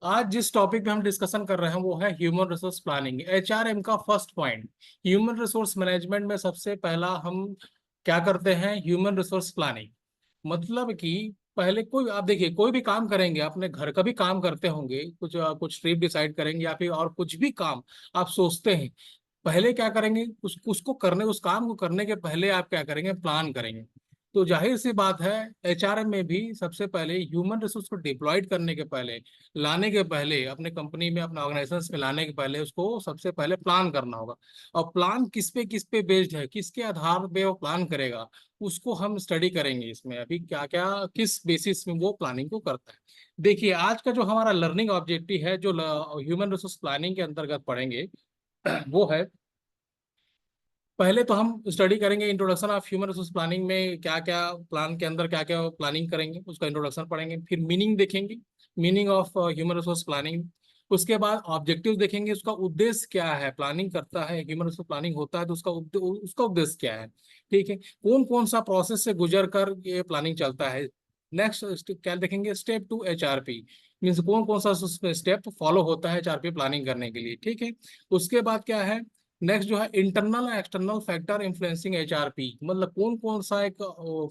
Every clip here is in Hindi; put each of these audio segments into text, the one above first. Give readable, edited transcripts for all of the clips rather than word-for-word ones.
आज जिस टॉपिक पे हम डिस्कशन कर रहे हैं वो है ह्यूमन रिसोर्स प्लानिंग, एचआरएम का first point. Human resource management में सबसे पहला हम क्या करते हैं? Human resource planning. मतलब कि पहले कोई, आप देखिए, कोई भी काम करेंगे, अपने घर का भी काम करते होंगे, कुछ ट्रिप डिसाइड करेंगे या फिर और कुछ भी काम आप सोचते हैं, पहले क्या करेंगे? उस काम को करने के पहले आप क्या करेंगे? प्लान करेंगे। तो जाहिर सी बात है, एचआरएम में भी सबसे पहले ह्यूमन रिसोर्स को डिप्लॉयड करने के पहले, लाने के पहले, अपने कंपनी में, अपने ऑर्गेनाइजेशन में लाने के पहले उसको सबसे पहले प्लान करना होगा। और प्लान किस पे बेस्ड है, किसके आधार पे वो प्लान करेगा, उसको हम स्टडी करेंगे इसमें अभी, क्या क्या किस बेसिस में वो प्लानिंग को करता है। देखिए, आज का जो हमारा लर्निंग ऑब्जेक्टिव है, जो ह्यूमन रिसोर्स प्लानिंग के अंतर्गत पढ़ेंगे, वो है, पहले तो हम स्टडी करेंगे introduction of human resource planning में, क्या क्या प्लान के अंदर क्या क्या प्लानिंग करेंगे उसका इंट्रोडक्शन पढ़ेंगे। फिर मीनिंग देखेंगे, meaning of human resource planning. उसके बाद ऑब्जेक्टिव देखेंगे, उसका उद्देश्य क्या है। प्लानिंग करता है, ह्यूमन रिसोर्स प्लानिंग होता है तो उसका उद्देश्य क्या है। ठीक है, कौन कौन सा प्रोसेस से गुजर कर ये प्लानिंग चलता है। नेक्स्ट क्या देखेंगे? स्टेप टू एचआरपी, मीन्स कौन कौन सा स्टेप फॉलो होता है एचआरपी प्लानिंग करने के लिए। ठीक है, उसके बाद क्या है? नेक्स्ट जो है इंटरनल और एक्सटर्नल फैक्टर इन्फ्लुएंसिंग एचआरपी, मतलब कौन कौन सा एक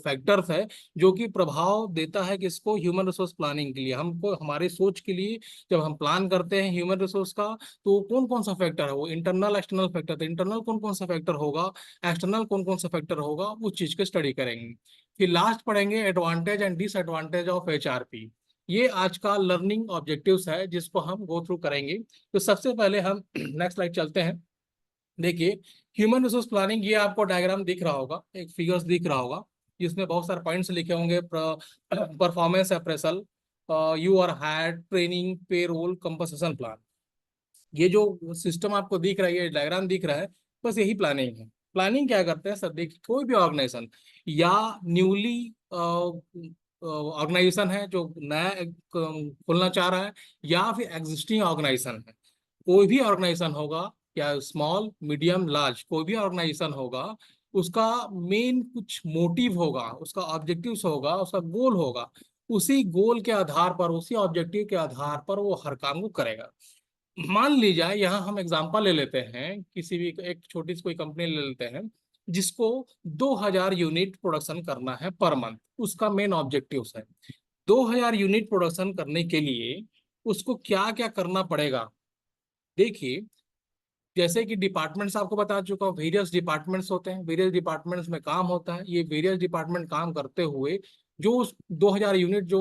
फैक्टर्स है जो कि प्रभाव देता है किसको? ह्यूमन रिसोर्स प्लानिंग के लिए, हमको, हमारे सोच के लिए। जब हम प्लान करते हैं ह्यूमन रिसोर्स का, तो कौन कौन सा फैक्टर है वो? इंटरनल एक्सटर्नल फैक्टर, तो इंटरनल कौन कौन सा फैक्टर होगा, एक्सटर्नल कौन कौन सा फैक्टर होगा, उस चीज के स्टडी करेंगे। फिर लास्ट पढ़ेंगे advantage and disadvantage of HRP. ये आज का लर्निंग ऑब्जेक्टिव्स है जिसको हम गो थ्रू करेंगे। तो सबसे पहले हम नेक्स्ट स्लाइड चलते हैं। देखिए, ह्यूमन रिसोर्स प्लानिंग, ये आपको डायग्राम दिख रहा होगा, एक फिगर्स दिख रहा होगा, जिसमें बहुत सारे पॉइंट्स लिखे होंगे। Performance appraisal, you are hired, training, payroll, compensation plan. ये जो सिस्टम आपको दिख रहा है, ये डायग्राम दिख रहा है, बस यही प्लानिंग है। प्लानिंग क्या करते हैं सर? देखिए, कोई भी ऑर्गेनाइजेशन या न्यूली ऑर्गेनाइजेशन है जो नया खुलना चाह रहा है, या फिर एग्जिस्टिंग ऑर्गेनाइजेशन है, कोई भी ऑर्गेनाइजेशन होगा, या स्मॉल मीडियम लार्ज कोई भी ऑर्गेनाइजेशन होगा, उसका मेन कुछ मोटिव होगा, उसका ऑब्जेक्टिव्स होगा, उसका गोल होगा। उसी गोल के आधार पर, उसी ऑब्जेक्टिव के आधार पर वो हर काम को करेगा। मान ली जाए, यहाँ हम एग्जांपल ले लेते हैं, किसी भी एक छोटी सी कोई कंपनी ले लेते हैं जिसको 2000 यूनिट प्रोडक्शन करना है पर मंथ, उसका मेन ऑब्जेक्टिव है। 2000 यूनिट प्रोडक्शन करने के लिए उसको क्या क्या करना पड़ेगा? देखिए, जैसे कि डिपार्टमेंट्स आपको बता चुका हूँ, वेरियस डिपार्टमेंट्स होते हैं, वेरियस डिपार्टमेंट्स में काम होता है। ये वेरियस डिपार्टमेंट काम करते हुए जो उस 2000 यूनिट जो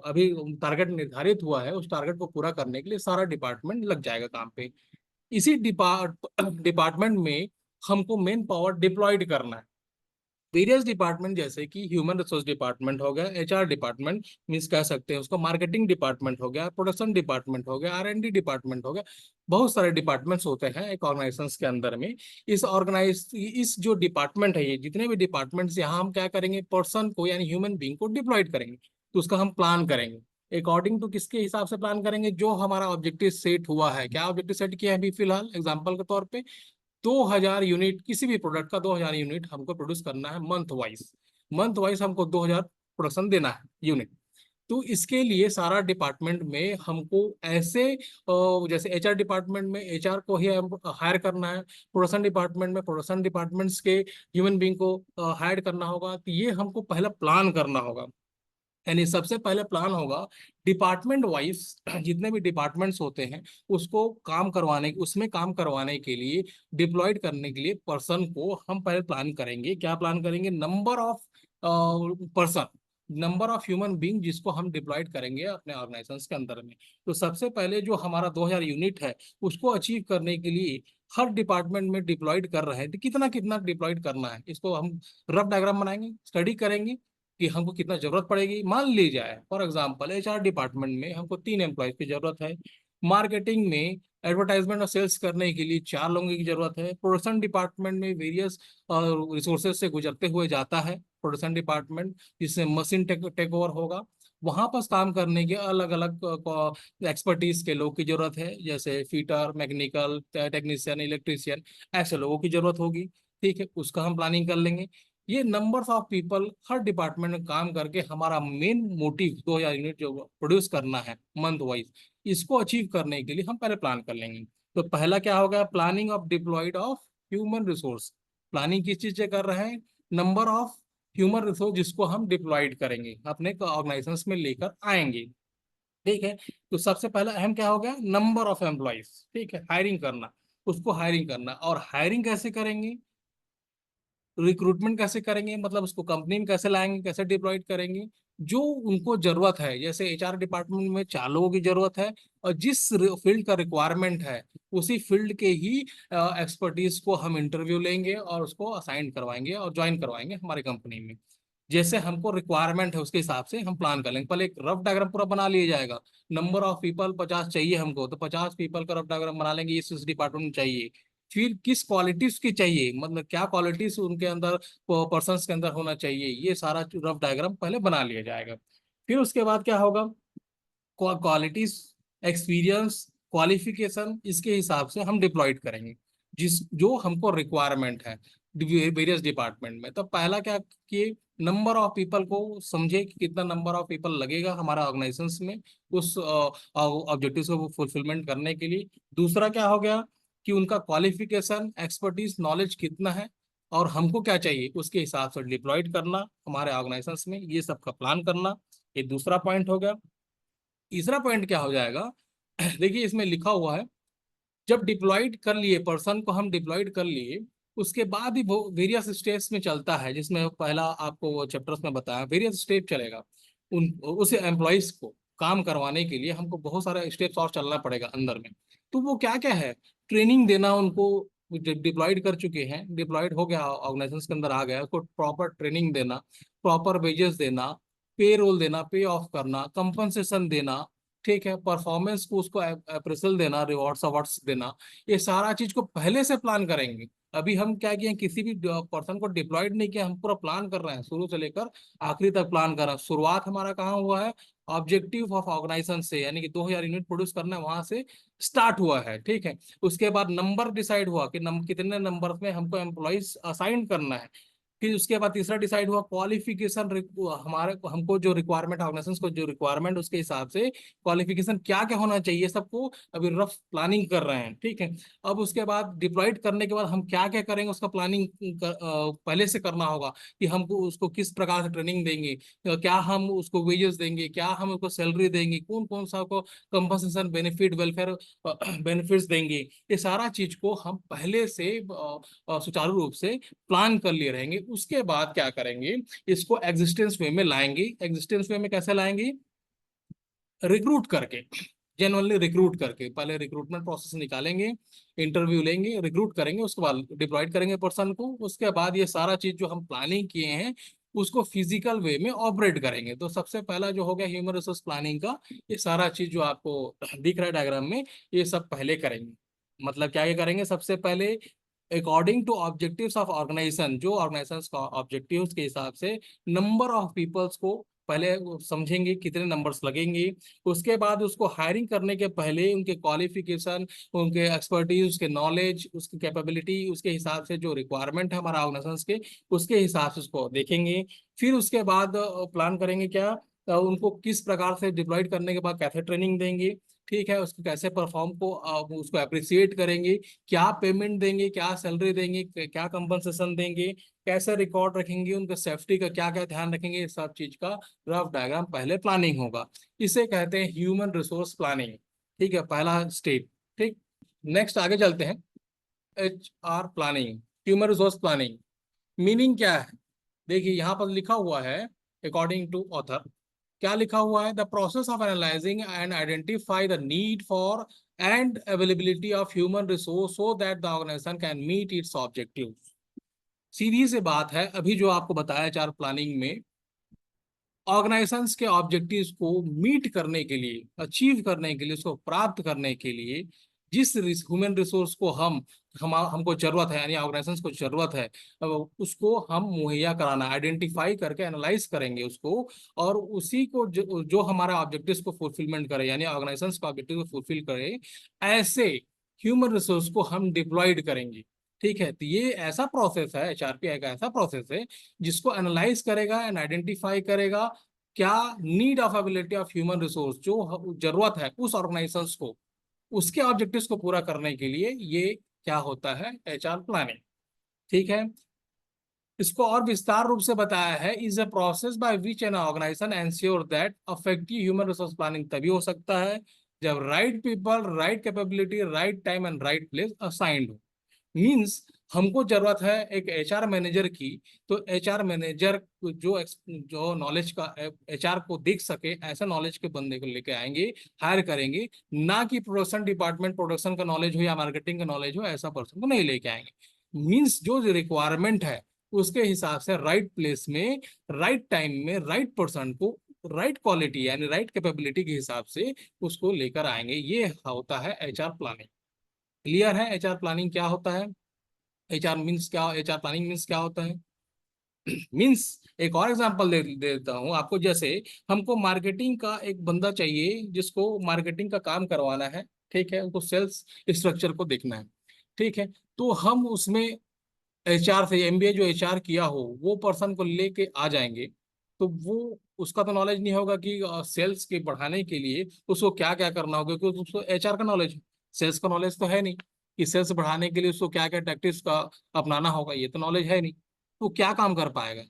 अभी टारगेट निर्धारित हुआ है, उस टारगेट को पूरा करने के लिए सारा डिपार्टमेंट लग जाएगा काम पे। इसी डिपार्टमेंट में हमको मेन पावर डिप्लॉयड करना है। वेरियस डिपार्टमेंट, जैसे कि ह्यूमन रिसोर्स डिपार्टमेंट हो गया, एचआर डिपार्टमेंट मीन्स कह सकते हैं उसको, मार्केटिंग डिपार्टमेंट हो गया, प्रोडक्शन डिपार्टमेंट हो गया, आर&डी डिपार्टमेंट हो गया। बहुत सारे डिपार्टमेंट्स होते हैं एक ऑर्गेनाइजेशन के अंदर में। इस जो डिपार्टमेंट है, ये जितने भी डिपार्टमेंट्स, यहाँ हम क्या करेंगे? पर्सन को, यानी ह्यूमन बींग को डिप्लॉयड करेंगे। तो उसका हम प्लान करेंगे अकॉर्डिंग टू किसके हिसाब से प्लान करेंगे? जो हमारा ऑब्जेक्टिव सेट हुआ है। क्या ऑब्जेक्टिव सेट किया है अभी फिलहाल एग्जाम्पल के तौर पे? 2000 यूनिट, किसी भी प्रोडक्ट का 2000 यूनिट हमको प्रोड्यूस करना है मंथ वाइज। मंथ वाइज हमको 2000 प्रोडक्शन देना है यूनिट। तो इसके लिए सारा डिपार्टमेंट में हमको ऐसे, जैसे एचआर डिपार्टमेंट में एचआर को ही हायर करना है, प्रोडक्शन डिपार्टमेंट में प्रोडक्शन डिपार्टमेंट्स के ह्यूमन बींग को हायर करना होगा। तो ये हमको पहले प्लान करना होगा। यानी सबसे पहले प्लान होगा डिपार्टमेंट वाइज, जितने भी डिपार्टमेंट्स होते हैं उसको काम करवाने, उसमें काम करवाने के लिए, डिप्लॉयड करने के लिए पर्सन को हम पहले प्लान करेंगे। क्या प्लान करेंगे? Number of person, number of human being जिसको हम डिप्लॉयड करेंगे अपने ऑर्गेनाइजेशन के अंदर में। तो सबसे पहले जो हमारा 2000 यूनिट है, उसको अचीव करने के लिए हर डिपार्टमेंट में डिप्लॉयड कर रहे हैं, तो कितना कितना डिप्लॉयड करना है, इसको हम रफ डायग्राम बनाएंगे, स्टडी करेंगे कि हमको कितना जरूरत पड़ेगी। मान ली जाए फॉर एग्जांपल, एचआर डिपार्टमेंट में हमको 3 एम्प्लॉयज की जरूरत है। मार्केटिंग में एडवर्टाइजमेंट और सेल्स करने के लिए 4 लोगों की जरूरत है। प्रोडक्शन डिपार्टमेंट में वेरियस रिसोर्सेज से गुजरते हुए जाता है प्रोडक्शन डिपार्टमेंट, जिससे मशीन टेक ओवर होगा। वहां पर काम करने के अलग अलग एक्सपर्टीज के लोग की जरूरत है, जैसे फिटर, मैकेनिकल टेक्नीशियन, इलेक्ट्रीशियन, ऐसे लोगों की जरूरत होगी। ठीक है, उसका हम प्लानिंग कर लेंगे। ये numbers of people her department में काम करके हमारा मेन मोटिव 2000 यूनिट जो प्रोड्यूस करना है मंथ वाइज, इसको अचीव करने के लिए हम पहले प्लान कर लेंगे। तो पहला क्या होगा, planning of deployed of human resource. Planning किस चीज से कर रहे हैं, नंबर ऑफ ह्यूमन रिसोर्स जिसको हम डिप्लॉयड करेंगे, अपने ऑर्गेनाइजेशंस में लेकर आएंगे। ठीक है, तो सबसे पहला अहम क्या हो गया, नंबर ऑफ एम्प्लॉयज। ठीक है, हायरिंग करना, उसको हायरिंग करना। और हायरिंग कैसे करेंगे, रिक्रूटमेंट कैसे करेंगे, मतलब उसको कंपनी में कैसे लाएंगे, कैसे डिप्लॉयड करेंगे, जो उनको जरूरत है। जैसे एचआर डिपार्टमेंट में 4 लोगों की जरूरत है, और जिस फील्ड का रिक्वायरमेंट है उसी फील्ड के ही एक्सपर्टीज को हम इंटरव्यू लेंगे और उसको असाइन करवाएंगे और ज्वाइन करवाएंगे हमारी कंपनी में। जैसे हमको रिक्वायरमेंट है उसके हिसाब से हम प्लान कर लेंगे। पहले एक रफ डायग्राम पूरा बना लिया जाएगा। नंबर ऑफ पीपल 50 चाहिए हमको, तो 50 पीपल का रफ डायग्राम बना लेंगे, इस डिपार्टमेंट में चाहिए। फिर किस क्वालिटीज की चाहिए, मतलब क्या क्वालिटीज उनके अंदर, पर्सन्स के अंदर होना चाहिए, ये सारा रफ डायग्राम पहले बना लिया जाएगा। फिर उसके बाद क्या होगा, क्वालिटीज, एक्सपीरियंस, क्वालिफिकेशन, इसके हिसाब से हम डिप्लॉयड करेंगे जिस जो हमको रिक्वायरमेंट है वेरियस डिपार्टमेंट में। तो पहला क्या कि नंबर ऑफ पीपल को समझे कि कितना नंबर ऑफ पीपल लगेगा हमारा ऑर्गेनाइजेशन में उस ऑब्जेक्टिव को फुलफिलमेंट करने के लिए। दूसरा क्या हो गया कि उनका क्वालिफिकेशन, एक्सपर्टीज, नॉलेज कितना है और हमको क्या चाहिए, उसके हिसाब से डिप्लॉयड करना हमारे ऑर्गेनाइजेशन में, ये सब का प्लान करना। ये दूसरा पॉइंट हो गया। तीसरा पॉइंट क्या हो जाएगा देखिए इसमें लिखा हुआ है, जब डिप्लॉयड कर लिए पर्सन को, हम डिप्लॉयड कर लिए, उसके बाद ही वो वेरियस स्टेप्स में चलता है, जिसमें पहला आपको चैप्टर्स में बताया वेरियस स्टेप चलेगा। उन उस एम्प्लॉयज को काम करवाने के लिए हमको बहुत सारे स्टेप्स और चलना पड़ेगा अंदर में। तो वो क्या क्या है, ट्रेनिंग देना उनको, डिप्लॉयड कर चुके हैं, डिप्लॉयड हो गया ऑर्गेनाइजेशन के अंदर आ गया, उसको प्रॉपर ट्रेनिंग देना, प्रॉपर वेजेस देना, पे रोल देना, पे ऑफ करना, कंपनसेशन देना। ठीक है, परफॉर्मेंस को उसको अप्रेजल देना, रिवॉर्ड्स अवार्ड्स देना, ये सारा चीज को पहले से प्लान करेंगे। अभी हम क्या किए, किसी भी पर्सन को डिप्लॉयड नहीं किया, हम पूरा प्लान कर रहे हैं, शुरू से लेकर आखिरी तक प्लान कर रहे हैं। शुरुआत हमारा कहाँ हुआ है, ऑब्जेक्टिव ऑफ ऑर्गेनाइजेशन से, यानी कि 2000 यूनिट प्रोड्यूस करना है, वहां से स्टार्ट हुआ है। ठीक है, उसके बाद नंबर डिसाइड हुआ कि कितने नंबर में हमको एम्प्लॉइज असाइन करना है। फिर उसके बाद तीसरा डिसाइड हुआ क्वालिफिकेशन, हमारे हमको जो रिक्वायरमेंट, ऑर्गेनाइजेशन को जो रिक्वायरमेंट, उसके हिसाब से क्वालिफिकेशन क्या क्या होना चाहिए, सबको अभी रफ प्लानिंग कर रहे हैं। ठीक है, अब उसके बाद डिप्लॉयड करने के बाद हम क्या क्या करेंगे, उसका प्लानिंग पहले से करना होगा कि हमको उसको किस प्रकार से ट्रेनिंग देंगे, क्या हम उसको वेजेस देंगे, क्या हम उसको सैलरी देंगे, कौन कौन सा को कंपनसेशन, बेनिफिट, वेलफेयर बेनिफिट्स देंगे। ये सारा चीज को हम पहले से सुचारू रूप से प्लान कर लिए रहेंगे। उसके बाद क्या करेंगे, इसको एग्जिस्टेंस वे में लाएंगे। एग्जिस्टेंस वे में कैसे लाएंगे, रिक्रूट करके, जेनुअनली रिक्रूट करके, पहले रिक्रूटमेंट प्रोसेस निकालेंगे, इंटरव्यू लेंगे, रिक्रूट करेंगे, उसके बाद डिप्लॉयड करेंगे पर्सन को। उसके बाद ये सारा चीज जो हम प्लानिंग किए हैं उसको फिजिकल वे में ऑपरेट करेंगे। तो सबसे पहला जो हो गया ह्यूमन रिसोर्स प्लानिंग का, ये सारा चीज जो आपको दिख रहा है डायग्राम में, ये सब पहले करेंगे। मतलब क्या क्या करेंगे, सबसे पहले according to objectives of organisation, जो ऑर्गेनाइजेशन का ऑब्जेक्टिव्स के हिसाब से नंबर ऑफ पीपल्स को पहले वो समझेंगे कितने नंबर्स लगेंगे। उसके बाद उसको हायरिंग करने के पहले उनके क्वालिफिकेशन, उनके एक्सपर्टीज, उसके नॉलेज, उसकी कैपेबिलिटी, उसके हिसाब से जो रिक्वायरमेंट है हमारा ऑर्गेनाइजेशन के, उसके हिसाब से उसको देखेंगे। फिर उसके बाद प्लान करेंगे क्या, उनको किस प्रकार से डिप्लॉयड करने के बाद कैसे ट्रेनिंग देंगे। ठीक है, उसको कैसे परफॉर्म को उसको अप्रिसिएट करेंगे, क्या पेमेंट देंगे, क्या सैलरी देंगे, क्या कंपनसेशन देंगे, कैसे रिकॉर्ड रखेंगे, उनका सेफ्टी का क्या क्या ध्यान रखेंगे, ये सब चीज का रफ डायग्राम पहले प्लानिंग होगा। इसे कहते हैं ह्यूमन रिसोर्स प्लानिंग। ठीक है, पहला स्टेप। ठीक, नेक्स्ट आगे चलते हैं, HR planning, human resource planning. Meaning क्या है, देखिए यहाँ पर लिखा हुआ है, अकॉर्डिंग टू ऑथर क्या लिखा हुआ है, the process of analyzing and identify the need for and availability of human resource so that the organization can meet its objective. सीधी सी बात है, अभी जो आपको बताया चार प्लानिंग में, ऑर्गेनाइजेशंस के ऑब्जेक्टिव्स को मीट करने के लिए, अचीव करने के लिए, उसको प्राप्त करने के लिए जिस ह्यूमन रिसोर्स को हमको जरूरत है, यानी ऑर्गेनाइजेशंस को जरूरत है, अब उसको हम मुहैया कराना, आइडेंटिफाई करके एनालाइज करेंगे उसको, और उसी को जो हमारा ऑब्जेक्टिव्स को फुलफिलमेंट करे, यानी ऑर्गेनाइजेशंस का ऑब्जेक्टिव को फुलफिल करे, ऐसे ह्यूमन रिसोर्स को हम डिप्लॉयड करेंगे। ठीक है, तो ये ऐसा प्रोसेस है, HRPI का ऐसा प्रोसेस है जिसको एनालाइज करेगा एंड आइडेंटिफाई करेगा क्या need of ability of human resource, जो जरूरत है उस ऑर्गेनाइजेशन को, उसके ऑब्जेक्टिव्स को पूरा करने के लिए ये क्या होता है, एचआर प्लानिंग। ठीक है, इसको और विस्तार रूप से बताया है, is a process by which an organisation ensure that effective human resource planning तभी हो सकता है जब right people, right capability, right time and right place assigned हो। मीन्स हमको जरूरत है एक एचआर मैनेजर की, तो एचआर मैनेजर जो नॉलेज का एचआर को देख सके ऐसा नॉलेज के बंदे को लेके आएंगे, हायर करेंगे। ना कि प्रोडक्शन डिपार्टमेंट, प्रोडक्शन का नॉलेज हो या मार्केटिंग का नॉलेज हो, ऐसा पर्सन को नहीं लेके आएंगे। मीन्स जो रिक्वायरमेंट है उसके हिसाब से राइट प्लेस में, राइट टाइम में, राइट पर्सन को राइट क्वालिटी यानी राइट कैपेबिलिटी के हिसाब से उसको लेकर आएंगे। ये होता है एचआर प्लानिंग। क्लियर है एचआर प्लानिंग क्या होता है? एचआर मीन्स क्या, एचआर प्लानिंग मीन्स क्या होता है? मीन्स एक और एग्जांपल दे देता हूं आपको। जैसे हमको मार्केटिंग का एक बंदा चाहिए जिसको मार्केटिंग का काम करवाना है। ठीक है, उनको सेल्स स्ट्रक्चर को देखना है। ठीक है, तो हम उसमें एचआर से, एमबीए जो एचआर किया हो वो पर्सन को लेके आ जाएंगे। तो वो उसका तो नॉलेज नहीं होगा कि सेल्स के बढ़ाने के लिए उसको क्या क्या करना होगा, क्योंकि उसको एचआर का नॉलेज है, सेल्स का नॉलेज तो है नहीं कि सेल्स बढ़ाने के लिए उसको क्या क्या टैक्टिक्स का अपनाना होगा, ये तो नॉलेज है नहीं। तो क्या काम कर पाएगा?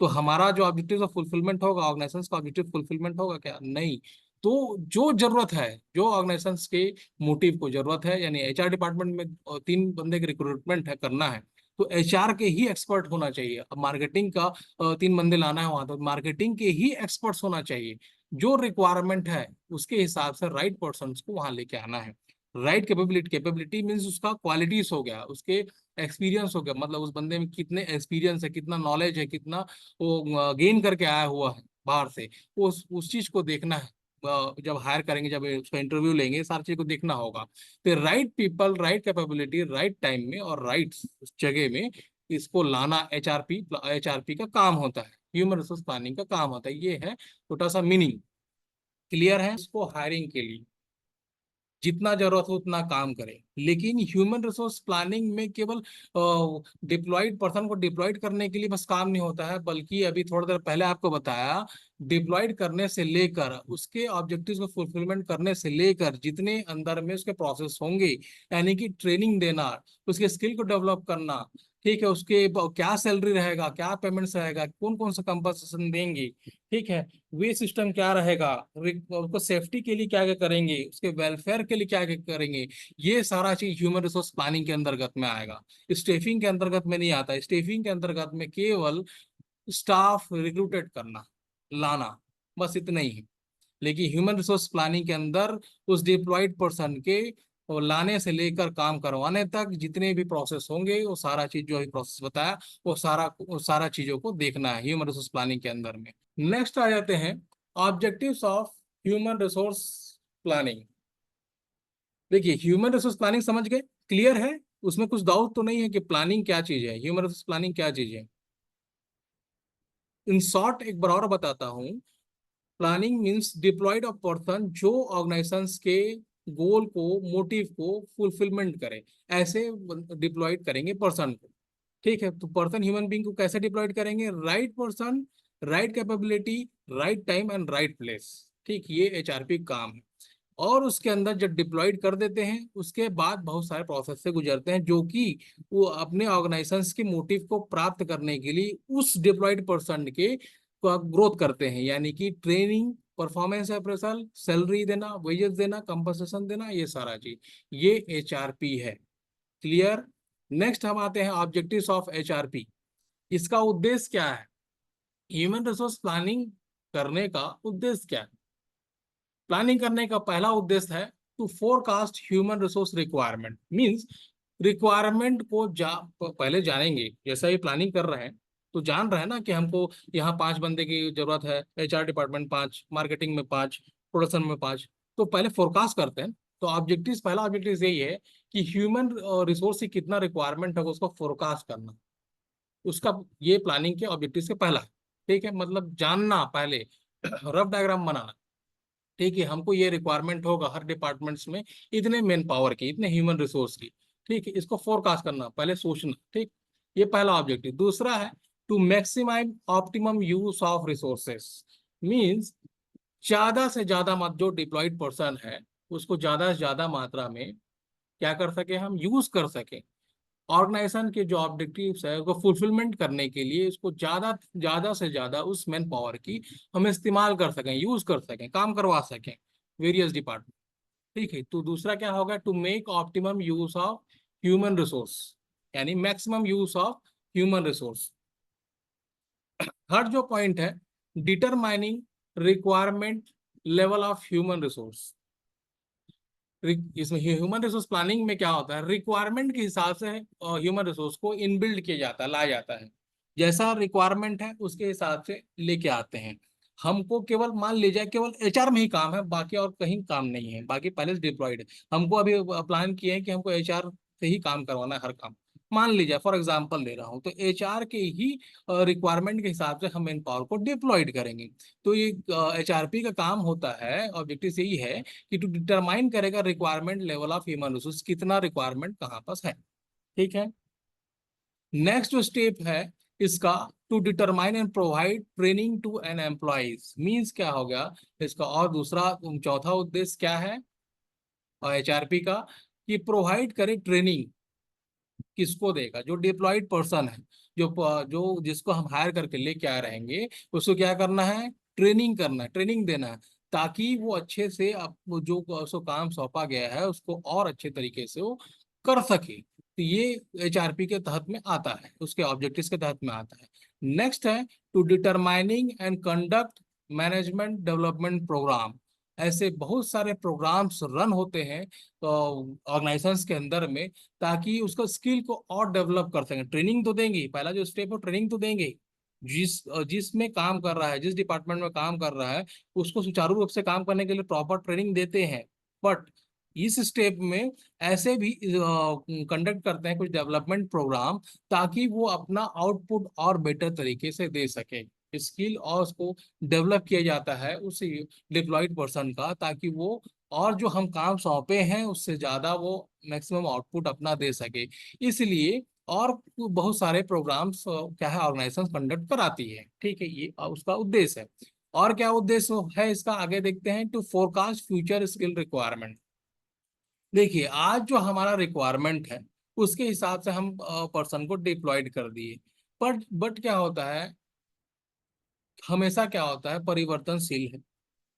तो हमारा जो ऑब्जेक्टिव ऑफ फुलफिलमेंट होगा, ऑर्गेनाइजेशन का ऑब्जेक्टिव फुलफिलमेंट होगा क्या? नहीं। तो जो जरूरत है, जो ऑर्गेनाइजेशन के मोटिव को जरूरत है, यानी एचआर डिपार्टमेंट में 3 बंदे की रिक्रूटमेंट है करना है, तो एचआर के ही एक्सपर्ट होना चाहिए। अब मार्केटिंग का 3 बंदे लाना है वहां, तो मार्केटिंग के ही एक्सपर्ट्स होना चाहिए। जो रिक्वायरमेंट है उसके हिसाब से राइट पर्सन को वहां लेके आना है। राइट कैपेबिलिटी, कैपेबिलिटी मीन्स उसका क्वालिटीज हो गया, उसके एक्सपीरियंस हो गया, मतलब उस बंदे में कितने एक्सपीरियंस है, कितना नॉलेज है, कितना वो गेन करके आया हुआ है बाहर से, उस चीज को देखना है। जब हायर करेंगे, जब उसका इंटरव्यू लेंगे, सारी चीज को देखना होगा। तो right people, right capability, right time में और राइट जगह में इसको लाना एचआरपी का काम होता है, ह्यूमन रिसोर्स प्लानिंग का काम होता है। ये है छोटा सा मीनिंग। क्लियर है? इसको हायरिंग के लिए जितना जरूरत हो उतना काम करें। लेकिन ह्यूमन रिसोर्स प्लानिंग में केवल डिप्लॉयड पर्सन को डिप्लॉयड करने के लिए बस काम नहीं होता है, बल्कि अभी थोड़ी देर पहले आपको बताया, डिप्लॉयड करने से लेकर उसके ऑब्जेक्टिव्स को फुलफिलमेंट करने से लेकर जितने अंदर में उसके प्रोसेस होंगे, यानी कि ट्रेनिंग देना, उसके स्किल को डेवलप करना। ठीक है, उसके क्या सैलरी रहेगा, क्या पेमेंट्स रहेगा, कौन कौन सा कंपनसेशन देंगे। ठीक है, वे सिस्टम क्या रहेगा, उसको सेफ्टी के लिए क्या क्या करेंगे, उसके वेलफेयर के लिए क्या क्या करेंगे, ये सारा चीज ह्यूमन रिसोर्स प्लानिंग के अंतर्गत में आएगा। स्टेफिंग के अंतर्गत में नहीं आता। स्टेफिंग के अंतर्गत में केवल स्टाफ रिक्रूटेड करना, लाना, बस इतना ही है। लेकिन ह्यूमन रिसोर्स प्लानिंग के अंदर उस डिप्लॉयड पर्सन के और लाने से लेकर काम करवाने तक जितने भी प्रोसेस होंगे, वो सारा चीज जो भी प्रोसेस बताया, वो सारा चीजों को देखना है ह्यूमन रिसोर्स प्लानिंग के अंदर में। नेक्स्ट आ जाते हैं objectives of human resource planning. देखिए, ह्यूमन रिसोर्स प्लानिंग समझ गए? क्लियर है? उसमें कुछ डाउट तो नहीं है कि प्लानिंग क्या चीज है, ह्यूमन रिसोर्स प्लानिंग क्या चीज है? इन शॉर्ट एक बार और बताता हूँ। Planning means deployed of person जो ऑर्गेनाइजेशंस के गोल को, मोटिव को फुलफिलमेंट करे, ऐसे डिप्लॉयड करेंगे पर्सन को। ठीक है, तो पर्सन, ह्यूमन बीइंग को कैसे डिप्लॉयड करेंगे? Right person, right capability, right time and right place. ठीक, ये एचआरपी काम है। और उसके अंदर जब डिप्लॉयड कर देते हैं, उसके बाद बहुत सारे प्रोसेस से गुजरते हैं, जो कि वो अपने ऑर्गेनाइजेशंस के मोटिव को प्राप्त करने के लिए उस डिप्लॉयड पर्सन के ग्रोथ करते हैं, यानी कि ट्रेनिंग, परफॉर्मेंस अप्रेजल, सैलरी देना, वेजेस देना, कंपनसेशन देना, ये सारा चीज, ये एचआरपी है। क्लियर? नेक्स्ट हम आते हैं ऑब्जेक्टिव्स ऑफ एचआरपी। इसका उद्देश्य क्या है? ह्यूमन रिसोर्स प्लानिंग करने का उद्देश्य क्या है? प्लानिंग करने का पहला उद्देश्य है to forecast human resource requirement. Means requirement को पहले जानेंगे। जैसा ये प्लानिंग कर रहे हैं तो जान रहे हैं ना कि हमको यहाँ 5 बंदे की जरूरत है, एचआर डिपार्टमेंट 5, मार्केटिंग में 5, प्रोडक्शन में 5। तो पहले फोरकास्ट करते हैं। तो ऑब्जेक्टिव, पहला ऑब्जेक्टिव यही है कि ह्यूमन रिसोर्स की कितना रिक्वायरमेंट है उसको फोरकास्ट करना। उसका, ये प्लानिंग के ऑब्जेक्टिव से पहला है। ठीक है, मतलब जानना पहले, रफ डायग्राम बनाना। ठीक है, हमको ये रिक्वायरमेंट होगा हर डिपार्टमेंट्स में, इतने मैन पावर की, इतने ह्यूमन रिसोर्स की। ठीक है, इसको फोरकास्ट करना, पहले सोचना। ठीक, ये पहला ऑब्जेक्टिव। दूसरा है to maximise optimum use of resources. Means ज्यादा से ज्यादा जो डिप्लॉयड पर्सन है उसको ज्यादा से ज्यादा मात्रा में क्या कर सके, हम यूज कर सके। ऑर्गेनाइजेशन के जो ऑब्जेक्टिव्स है उसको फुलफिलमेंट करने के लिए उसको ज्यादा ज्यादा से ज्यादा उस मैन पावर की हम इस्तेमाल कर सकें, यूज कर सकें, काम करवा सकें वेरियस डिपार्टमेंट। ठीक है, तो दूसरा क्या होगा, to make optimum use of human resource, यानी maximum use of human resource. Third जो पॉइंट है, determining requirement level of human resource. इसमें ह्यूमन रिसोर्स प्लानिंग में क्या होता है, रिक्वायरमेंट के हिसाब से ह्यूमन रिसोर्स को इनबिल्ड किया जाता है, लाया जाता है। जैसा रिक्वायरमेंट है उसके हिसाब से लेके आते हैं। हमको केवल मान लीजिए केवल एचआर में ही काम है, बाकी और कहीं काम नहीं है, बाकी पहले से डिप्लॉयड है। हमको अभी प्लान किए हैं कि हमको एचआर से ही काम करवाना है हर काम। मान लीजिए फॉर एग्जांपल दे रहा हूँ, तो एचआर के ही रिक्वायरमेंट के हिसाब से हम मैन पावर को डिप्लॉयड करेंगे। तो ये एचआरपी का काम होता है, ऑब्जेक्टिव यही है कि टू डिटरमाइन करेगा requirement level of human resource, कितना रिक्वायरमेंट कहाँ पास है। ठीक है, नेक्स्ट जो स्टेप है इसका, to determine and provide training to an employees. Means क्या हो गया इसका, और दूसरा चौथा उद्देश्य क्या है और एचआरपी का, कि प्रोवाइड करे ट्रेनिंग। किसको देगा, जो डिप्लॉयड पर्सन है, जो जिसको हम हायर करके लेके आए रहेंगे, उसको क्या करना है, ट्रेनिंग करना है, ट्रेनिंग देना है, ताकि वो अच्छे से वो जो उसको काम सौंपा गया है उसको और अच्छे तरीके से वो कर सके। तो ये एचआरपी के तहत में आता है, उसके ऑब्जेक्टिव्स के तहत में आता है। नेक्स्ट है, to determining and conduct management development programme. ऐसे बहुत सारे प्रोग्राम्स रन होते हैं तो ऑर्गेनाइजेशंस के अंदर में, ताकि उसका स्किल को और डेवलप कर सकें। ट्रेनिंग तो देंगे ही, पहला जो स्टेप है ट्रेनिंग तो देंगे ही। जिसमें काम कर रहा है, जिस डिपार्टमेंट में काम कर रहा है, उसको सुचारू रूप से काम करने के लिए प्रॉपर ट्रेनिंग देते हैं। बट इस स्टेप में ऐसे भी कंडक्ट करते हैं कुछ डेवलपमेंट प्रोग्राम, ताकि वो अपना आउटपुट और बेटर तरीके से दे सके। स्किल और उसको डेवलप किया जाता है उस डिप्लॉयड पर्सन का, ताकि वो और जो हम काम सौंपे हैं उससे ज्यादा वो मैक्सिमम आउटपुट अपना दे सके। इसलिए और बहुत सारे प्रोग्राम्स क्या है ऑर्गेनाइजेशन कंडक्ट कराती है। ठीक है, ये उसका उद्देश्य है। और क्या उद्देश्य है इसका, आगे देखते हैं। To forecast future skill requirement. देखिए आज जो हमारा रिक्वायरमेंट है उसके हिसाब से हम पर्सन को डिप्लॉयड कर दिए। बट क्या होता है, हमेशा क्या होता है, परिवर्तनशील है।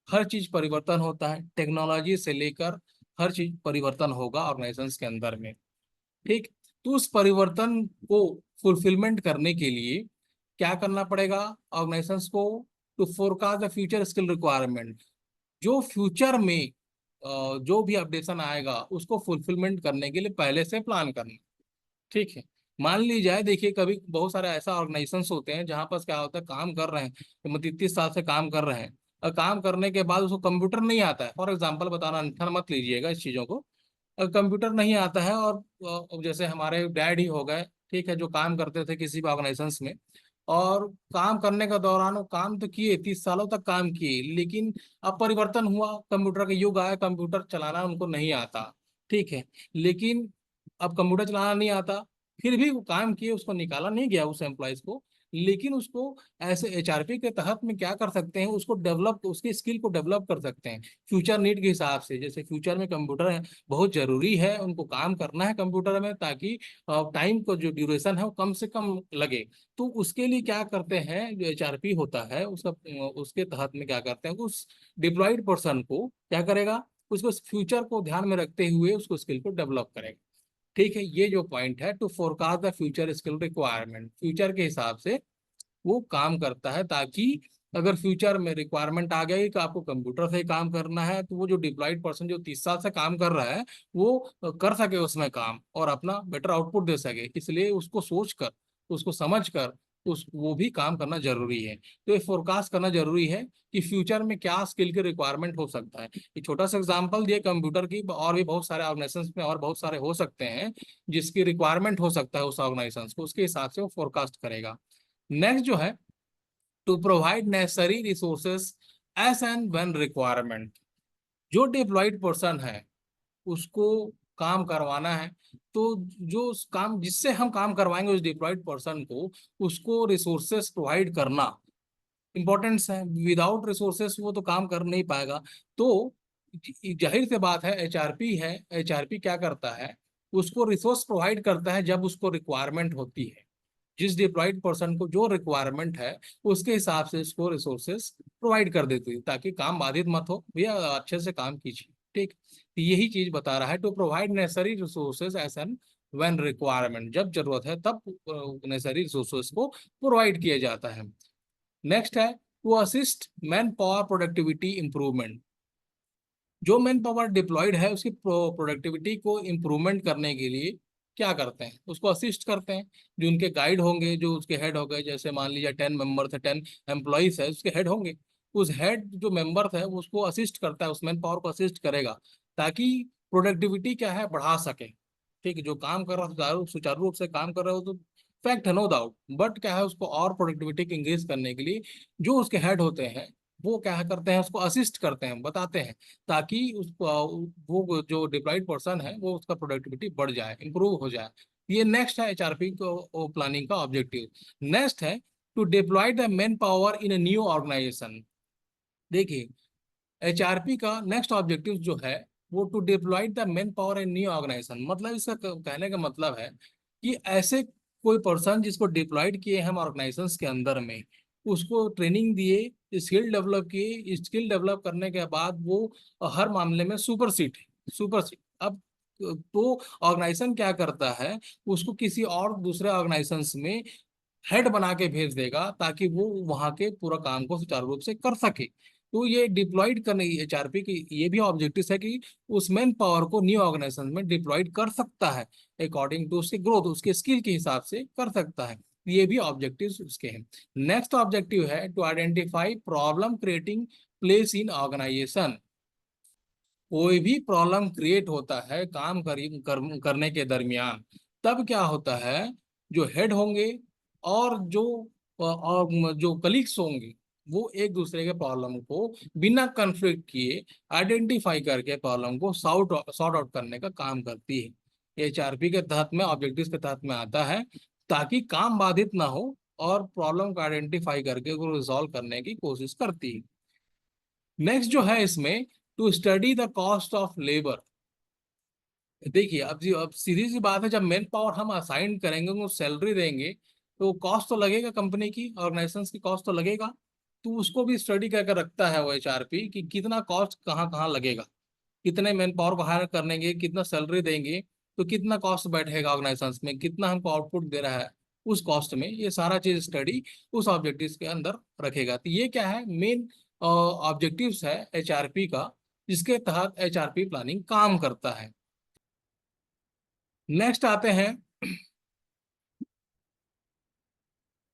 हर चीज परिवर्तन होता है, टेक्नोलॉजी से लेकर हर चीज परिवर्तन होगा ऑर्गेनाइजेशंस के अंदर में। ठीक, तो उस परिवर्तन को फुलफिलमेंट करने के लिए क्या करना पड़ेगा ऑर्गेनाइजेशंस को, to forecast the future skill requirement. जो फ्यूचर में जो भी अपडेशन आएगा उसको फुलफिलमेंट करने के लिए पहले से प्लान करना। ठीक है, मान ली जाए, देखिए कभी बहुत सारे ऐसा ऑर्गेनाइजेशंस होते हैं जहाँ पर क्या होता है, काम कर रहे हैं, मतलब 30 साल से काम कर रहे हैं, और काम करने के बाद उसको कंप्यूटर नहीं आता है। फॉर एग्जांपल बताना, अंठन मत लीजिएगा इस चीज़ों को। कंप्यूटर नहीं आता है, और जैसे हमारे डैड ही हो गए, ठीक है, जो काम करते थे किसी भी ऑर्गेनाइजेशंस में, और काम करने का दौरान वो काम तो किए, 30 सालों तक काम किए, लेकिन अब परिवर्तन हुआ, कंप्यूटर का युग आया, कंप्यूटर चलाना उनको नहीं आता। ठीक है, लेकिन अब कंप्यूटर चलाना नहीं आता, फिर भी वो काम किए, उसको निकाला नहीं गया उस एम्प्लॉयज को। लेकिन उसको ऐसे एचआरपी के तहत में क्या कर सकते हैं, उसको डेवलप, उसकी स्किल को डेवलप कर सकते हैं फ्यूचर नीड के हिसाब से। जैसे फ्यूचर में कंप्यूटर है बहुत जरूरी है, उनको काम करना है कंप्यूटर में, ताकि टाइम को जो ड्यूरेशन है वो कम से कम लगे। तो उसके लिए क्या करते हैं, जो एचआरपी होता है उसका, उसके तहत में क्या करते हैं, उस डिप्लॉयड पर्सन को क्या करेगा, उसको फ्यूचर को ध्यान में रखते हुए उसको स्किल को डेवलप करेगा। ठीक है, ये जो पॉइंट है, to forecast the future skill requirement, future के हिसाब से वो काम करता है, ताकि अगर फ्यूचर में रिक्वायरमेंट आ गई कि आपको कंप्यूटर से ही काम करना है, तो वो जो डिप्लॉयड पर्सन जो 30 साल से काम कर रहा है वो कर सके उसमें काम और अपना बेटर आउटपुट दे सके। इसलिए उसको सोच कर, उसको समझ कर उस वो भी काम करना जरूरी है। तो ये फोरकास्ट करना जरूरी है कि फ्यूचर में क्या स्किल की रिक्वायरमेंट हो सकता है। ये छोटा सा एग्जांपल दिए कंप्यूटर की, और भी बहुत सारे ऑर्गेनाइजेशंस में और बहुत सारे हो सकते हैं जिसकी रिक्वायरमेंट हो सकता है उस ऑर्गेनाइजेशन को, उसके हिसाब से वो फोरकास्ट करेगा। नेक्स्ट जो है, to provide necessary resources as and when requirement. जो डिप्लॉयड पर्सन है उसको काम करवाना है, तो जो उस काम जिससे हम काम करवाएंगे उस डिप्लॉयड पर्सन को, उसको रिसोर्सेस प्रोवाइड करना इंपॉर्टेंस है, विदाउट रिसोर्सेस वो तो काम कर नहीं पाएगा। तो जाहिर सी बात है, एचआरपी है, एचआरपी क्या करता है, उसको रिसोर्स प्रोवाइड करता है जब उसको रिक्वायरमेंट होती है। जिस डिप्लॉयड पर्सन को जो रिक्वायरमेंट है उसके हिसाब से इसको रिसोर्सेस प्रोवाइड कर देती है, ताकि काम बाधित मत हो, भैया अच्छे से काम कीजिए। ठीक, तो यही चीज बता रहा है, to provide necessary resources as and when requirement, जब जरूरत है तब नेसेसरी रिसोर्सेज को प्रोवाइड किया जाता है। नेक्स्ट है to assist manpower productivity improvement. जो मैन पावर डिप्लॉयड है उसकी प्रोडक्टिविटी को इम्प्रूवमेंट करने के लिए क्या करते हैं, उसको असिस्ट करते हैं। जो उनके गाइड होंगे, जो उसके हेड हो गए, जैसे मान लीजिए 10 मेंबर्स है, 10 एम्प्लॉयज है, उसके हेड होंगे। उस हेड जो मेंबर है वो उसको असिस्ट करता है, उस मैन पावर को असिस्ट करेगा, ताकि प्रोडक्टिविटी क्या है, बढ़ा सके। ठीक है, जो काम कर रहा है सुचारू सुचारू रूप से काम कर रहे हो तो फैक्ट है, नो डाउट, बट क्या है, उसको और प्रोडक्टिविटी को इंक्रीज करने के लिए जो उसके हेड होते हैं वो क्या करते हैं, उसको असिस्ट करते हैं, बताते हैं, ताकि वो जो डिप्लॉयड पर्सन है वो उसका प्रोडक्टिविटी बढ़ जाए, इंप्रूव हो जाए। ये नेक्स्ट है एचआरपी को प्लानिंग का ऑब्जेक्टिव। नेक्स्ट है to deploy the manpower in a new organisation. देखिए, एचआरपी का नेक्स्ट ऑब्जेक्टिव जो है वो to deploy the manpower in new organisation, मतलब इसका कहने का मतलब है कि ऐसे कोई पर्सन जिसको डिप्लॉयड किए हम ऑर्गेनाइजेशंस के अंदर में, उसको ट्रेनिंग दिए, स्किल डेवलप किए, स्किल डेवलप करने के बाद वो हर मामले में सुपर सीट है, सुपर सीट। अब तो ऑर्गेनाइजेशन क्या करता है, उसको किसी और दूसरे ऑर्गेनाइजेशंस में हेड बना के भेज देगा, ताकि वो वहां के पूरा काम को सुचारू रूप से कर सके। तो ये डिप्लॉयड करने, एचआरपी की ये भी ऑब्जेक्टिव है कि उस मैन पावर को न्यू ऑर्गेनाइजेशन में डिप्लॉयड कर सकता है, अकॉर्डिंग टू उसके ग्रोथ, उसके स्किल के हिसाब से कर सकता है। ये भी ऑब्जेक्टिव्स उसके हैं। नेक्स्ट ऑब्जेक्टिव है to identify problem creating place in organisation. कोई भी प्रॉब्लम क्रिएट होता है काम करने के दरमियान, तब क्या होता है, जो हेड होंगे और जो कलीग्स होंगे, वो एक दूसरे के प्रॉब्लम को बिना कन्फ्लिक्ट किए आइडेंटिफाई करके प्रॉब्लम को सॉर्ट आउट करने का काम करती है। एचआरपी के तहत में, ऑब्जेक्टिव्स के तहत में आता है, ताकि काम बाधित ना हो, और प्रॉब्लम को आइडेंटिफाई करके उसको रिजॉल्व करने की कोशिश करती है। नेक्स्ट जो है इसमें, to study the cost of labour. देखिए, अब सीधी सी बात है, जब मैन पावर हम असाइन करेंगे, उनको सैलरी देंगे, तो कॉस्ट तो लगेगा, कंपनी की, ऑर्गेनाइजेशन की कॉस्ट तो लगेगा। तो उसको भी स्टडी करके रखता है वो एचआरपी, कि कितना कॉस्ट कहाँ कहाँ लगेगा, कितने मैन पावर को हायर करनेंगे, कितना सैलरी देंगे, तो कितना कॉस्ट बैठेगा ऑर्गेनाइजेशन में, कितना हमको आउटपुट दे रहा है उस कॉस्ट में, ये सारा चीज स्टडी उस ऑब्जेक्टिव्स के अंदर रखेगा। तो ये क्या है, मेन ऑब्जेक्टिव्स है एचआरपी का, जिसके तहत एचआरपी प्लानिंग काम करता है। नेक्स्ट आते हैं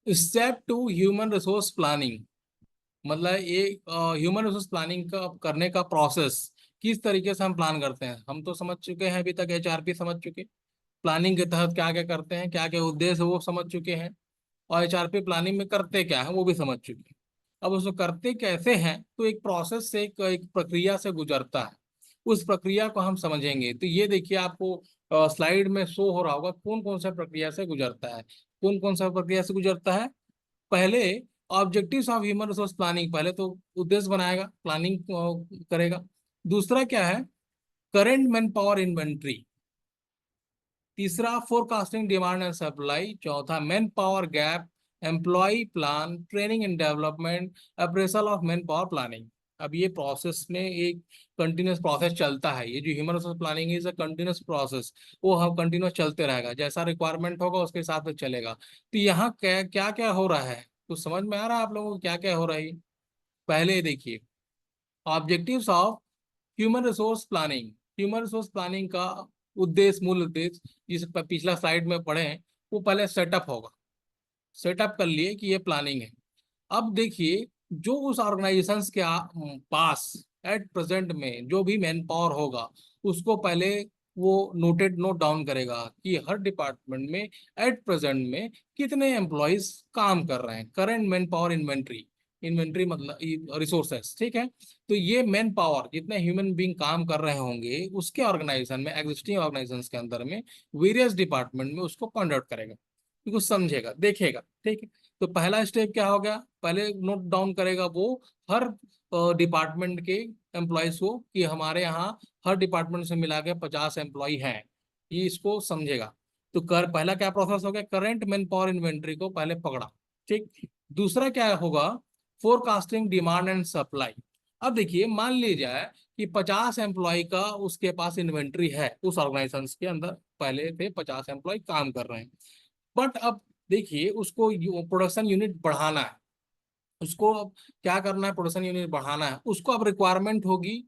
step to human resource planning. मतलब ये ह्यूमन रिसोर्स प्लानिंग का करने का प्रोसेस, किस तरीके से हम प्लान करते हैं। हम तो समझ चुके हैं, अभी तक एचआरपी समझ चुके, प्लानिंग के तहत क्या क्या करते हैं, क्या क्या उद्देश्य है वो समझ चुके हैं, और एचआरपी प्लानिंग में करते क्या है वो भी समझ चुके हैं। अब उसको करते कैसे हैं, तो एक प्रोसेस से, एक प्रक्रिया से गुजरता है, उस प्रक्रिया को हम समझेंगे। तो ये देखिए, आपको स्लाइड में शो हो रहा होगा कौन कौन सा प्रक्रिया से गुजरता है, कौन कौन सा प्रक्रिया से गुजरता है। पहले objectives of human resource planning, पहले तो उद्देश्य बनाएगा, प्लानिंग करेगा। दूसरा क्या है, करेंट मैन पावर इन्वेंट्री। तीसरा, फोरकास्टिंग डिमांड एंड सप्लाई। चौथा, manpower gap, employ plan, training and development, appraisal of manpower planning. अब ये प्रोसेस में एक कंटिन्यूस प्रोसेस चलता है, ये जो human resource planning is a continuous process, वो हम कंटिन्यूस चलते रहेगा, जैसा रिक्वायरमेंट होगा उसके हिसाब से चलेगा। तो यहाँ क्या क्या क्या हो रहा है, तो समझ में आ रहा है आप लोगों को क्या क्या हो रहा है। पहले देखिए, objectives of human resource planning. Human resource planning का उद्देश्य, मूल उद्देश्य, जिस पर पिछला स्लाइड में पढ़े हैं, वो पहले सेटअप होगा, सेटअप कर लिए कि ये प्लानिंग है। अब देखिए, जो उस ऑर्गेनाइजेशन के पास एट प्रेजेंट में जो भी मैन पावर होगा, उसको पहले वो नोट डाउन करेगा कि हर डिपार्टमेंट में एट प्रेजेंट में कितने एम्प्लॉयज काम कर रहे हैं, current man power inventory. Inventory मतलब रिसोर्सेस, ठीक है। तो ये मैन पावर जितने ह्यूमन बींग काम कर रहे होंगे उसके ऑर्गेनाइजेशन में, एग्जिस्टिंग ऑर्गेनाइजेशन के अंदर में, वेरियस डिपार्टमेंट में उसको पॉइंट आउट करेगा, कुछ समझेगा, देखेगा, ठीक है। तो पहला स्टेप क्या हो गया, पहले नोट डाउन करेगा वो हर डिपार्टमेंट के एम्प्लॉयज को कि हमारे यहाँ हर डिपार्टमेंट से मिला के 50 एम्प्लॉय हैं, ये इसको समझेगा। तो कर पहला क्या प्रोसेस हो गया, करंट मैन पावर इन्वेंट्री को पहले पकड़ा। ठीक, दूसरा क्या होगा, फोरकास्टिंग डिमांड एंड सप्लाई। अब देखिए मान लीजिए कि 50 एम्प्लॉय का उसके पास इन्वेंट्री है उस ऑर्गेनाइजेशन के अंदर, पहले थे 50 एम्प्लॉय काम कर रहे हैं, बट अब देखिए उसको प्रोडक्शन यूनिट बढ़ाना है, उसको अब क्या करना है, प्रोडक्शन यूनिट बढ़ाना है, उसको अब रिक्वायरमेंट होगी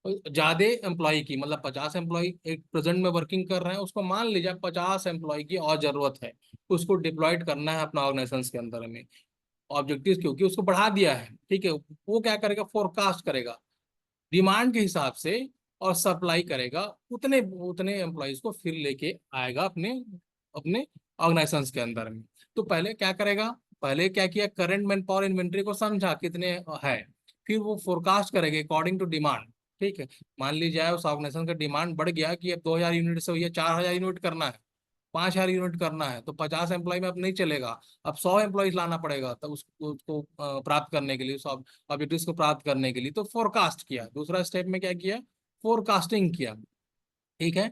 ज्यादा एम्प्लॉय की, मतलब 50 एम्प्लॉय एक प्रेजेंट में वर्किंग कर रहे हैं, उसको मान लीजिए 50 एम्प्लॉय की और जरूरत है, उसको डिप्लॉयड करना है अपना ऑर्गेनाइजेशन के अंदर में, ऑब्जेक्टिव क्योंकि उसको बढ़ा दिया है। ठीक है, वो क्या करेगा, फोरकास्ट करेगा डिमांड के हिसाब से और सप्लाई करेगा, उतने उतने एम्प्लॉयज को फिर लेके आएगा अपने अपने ऑर्गेनाइजेशन के अंदर में। तो पहले क्या करेगा, पहले क्या किया, करंट मैन पावर इन्वेंट्री को समझा कितने है, फिर वो फोरकास्ट करेगा अकॉर्डिंग टू डिमांड। ठीक है, मान लीजिए उस ऑर्गेनाइजेशन का डिमांड बढ़ गया कि अब 2000 यूनिट से भैया 4000 यूनिट करना है, 5000 यूनिट करना है, तो 50 एम्प्लॉय में अब नहीं चलेगा, अब 100 एम्प्लॉयज लाना पड़ेगा, तब उसको प्राप्त करने के लिए, उस ऑब्जेक्टिव्स को प्राप्त करने के लिए तो फोरकास्ट किया, दूसरा स्टेप में क्या किया, फोरकास्टिंग किया। ठीक है,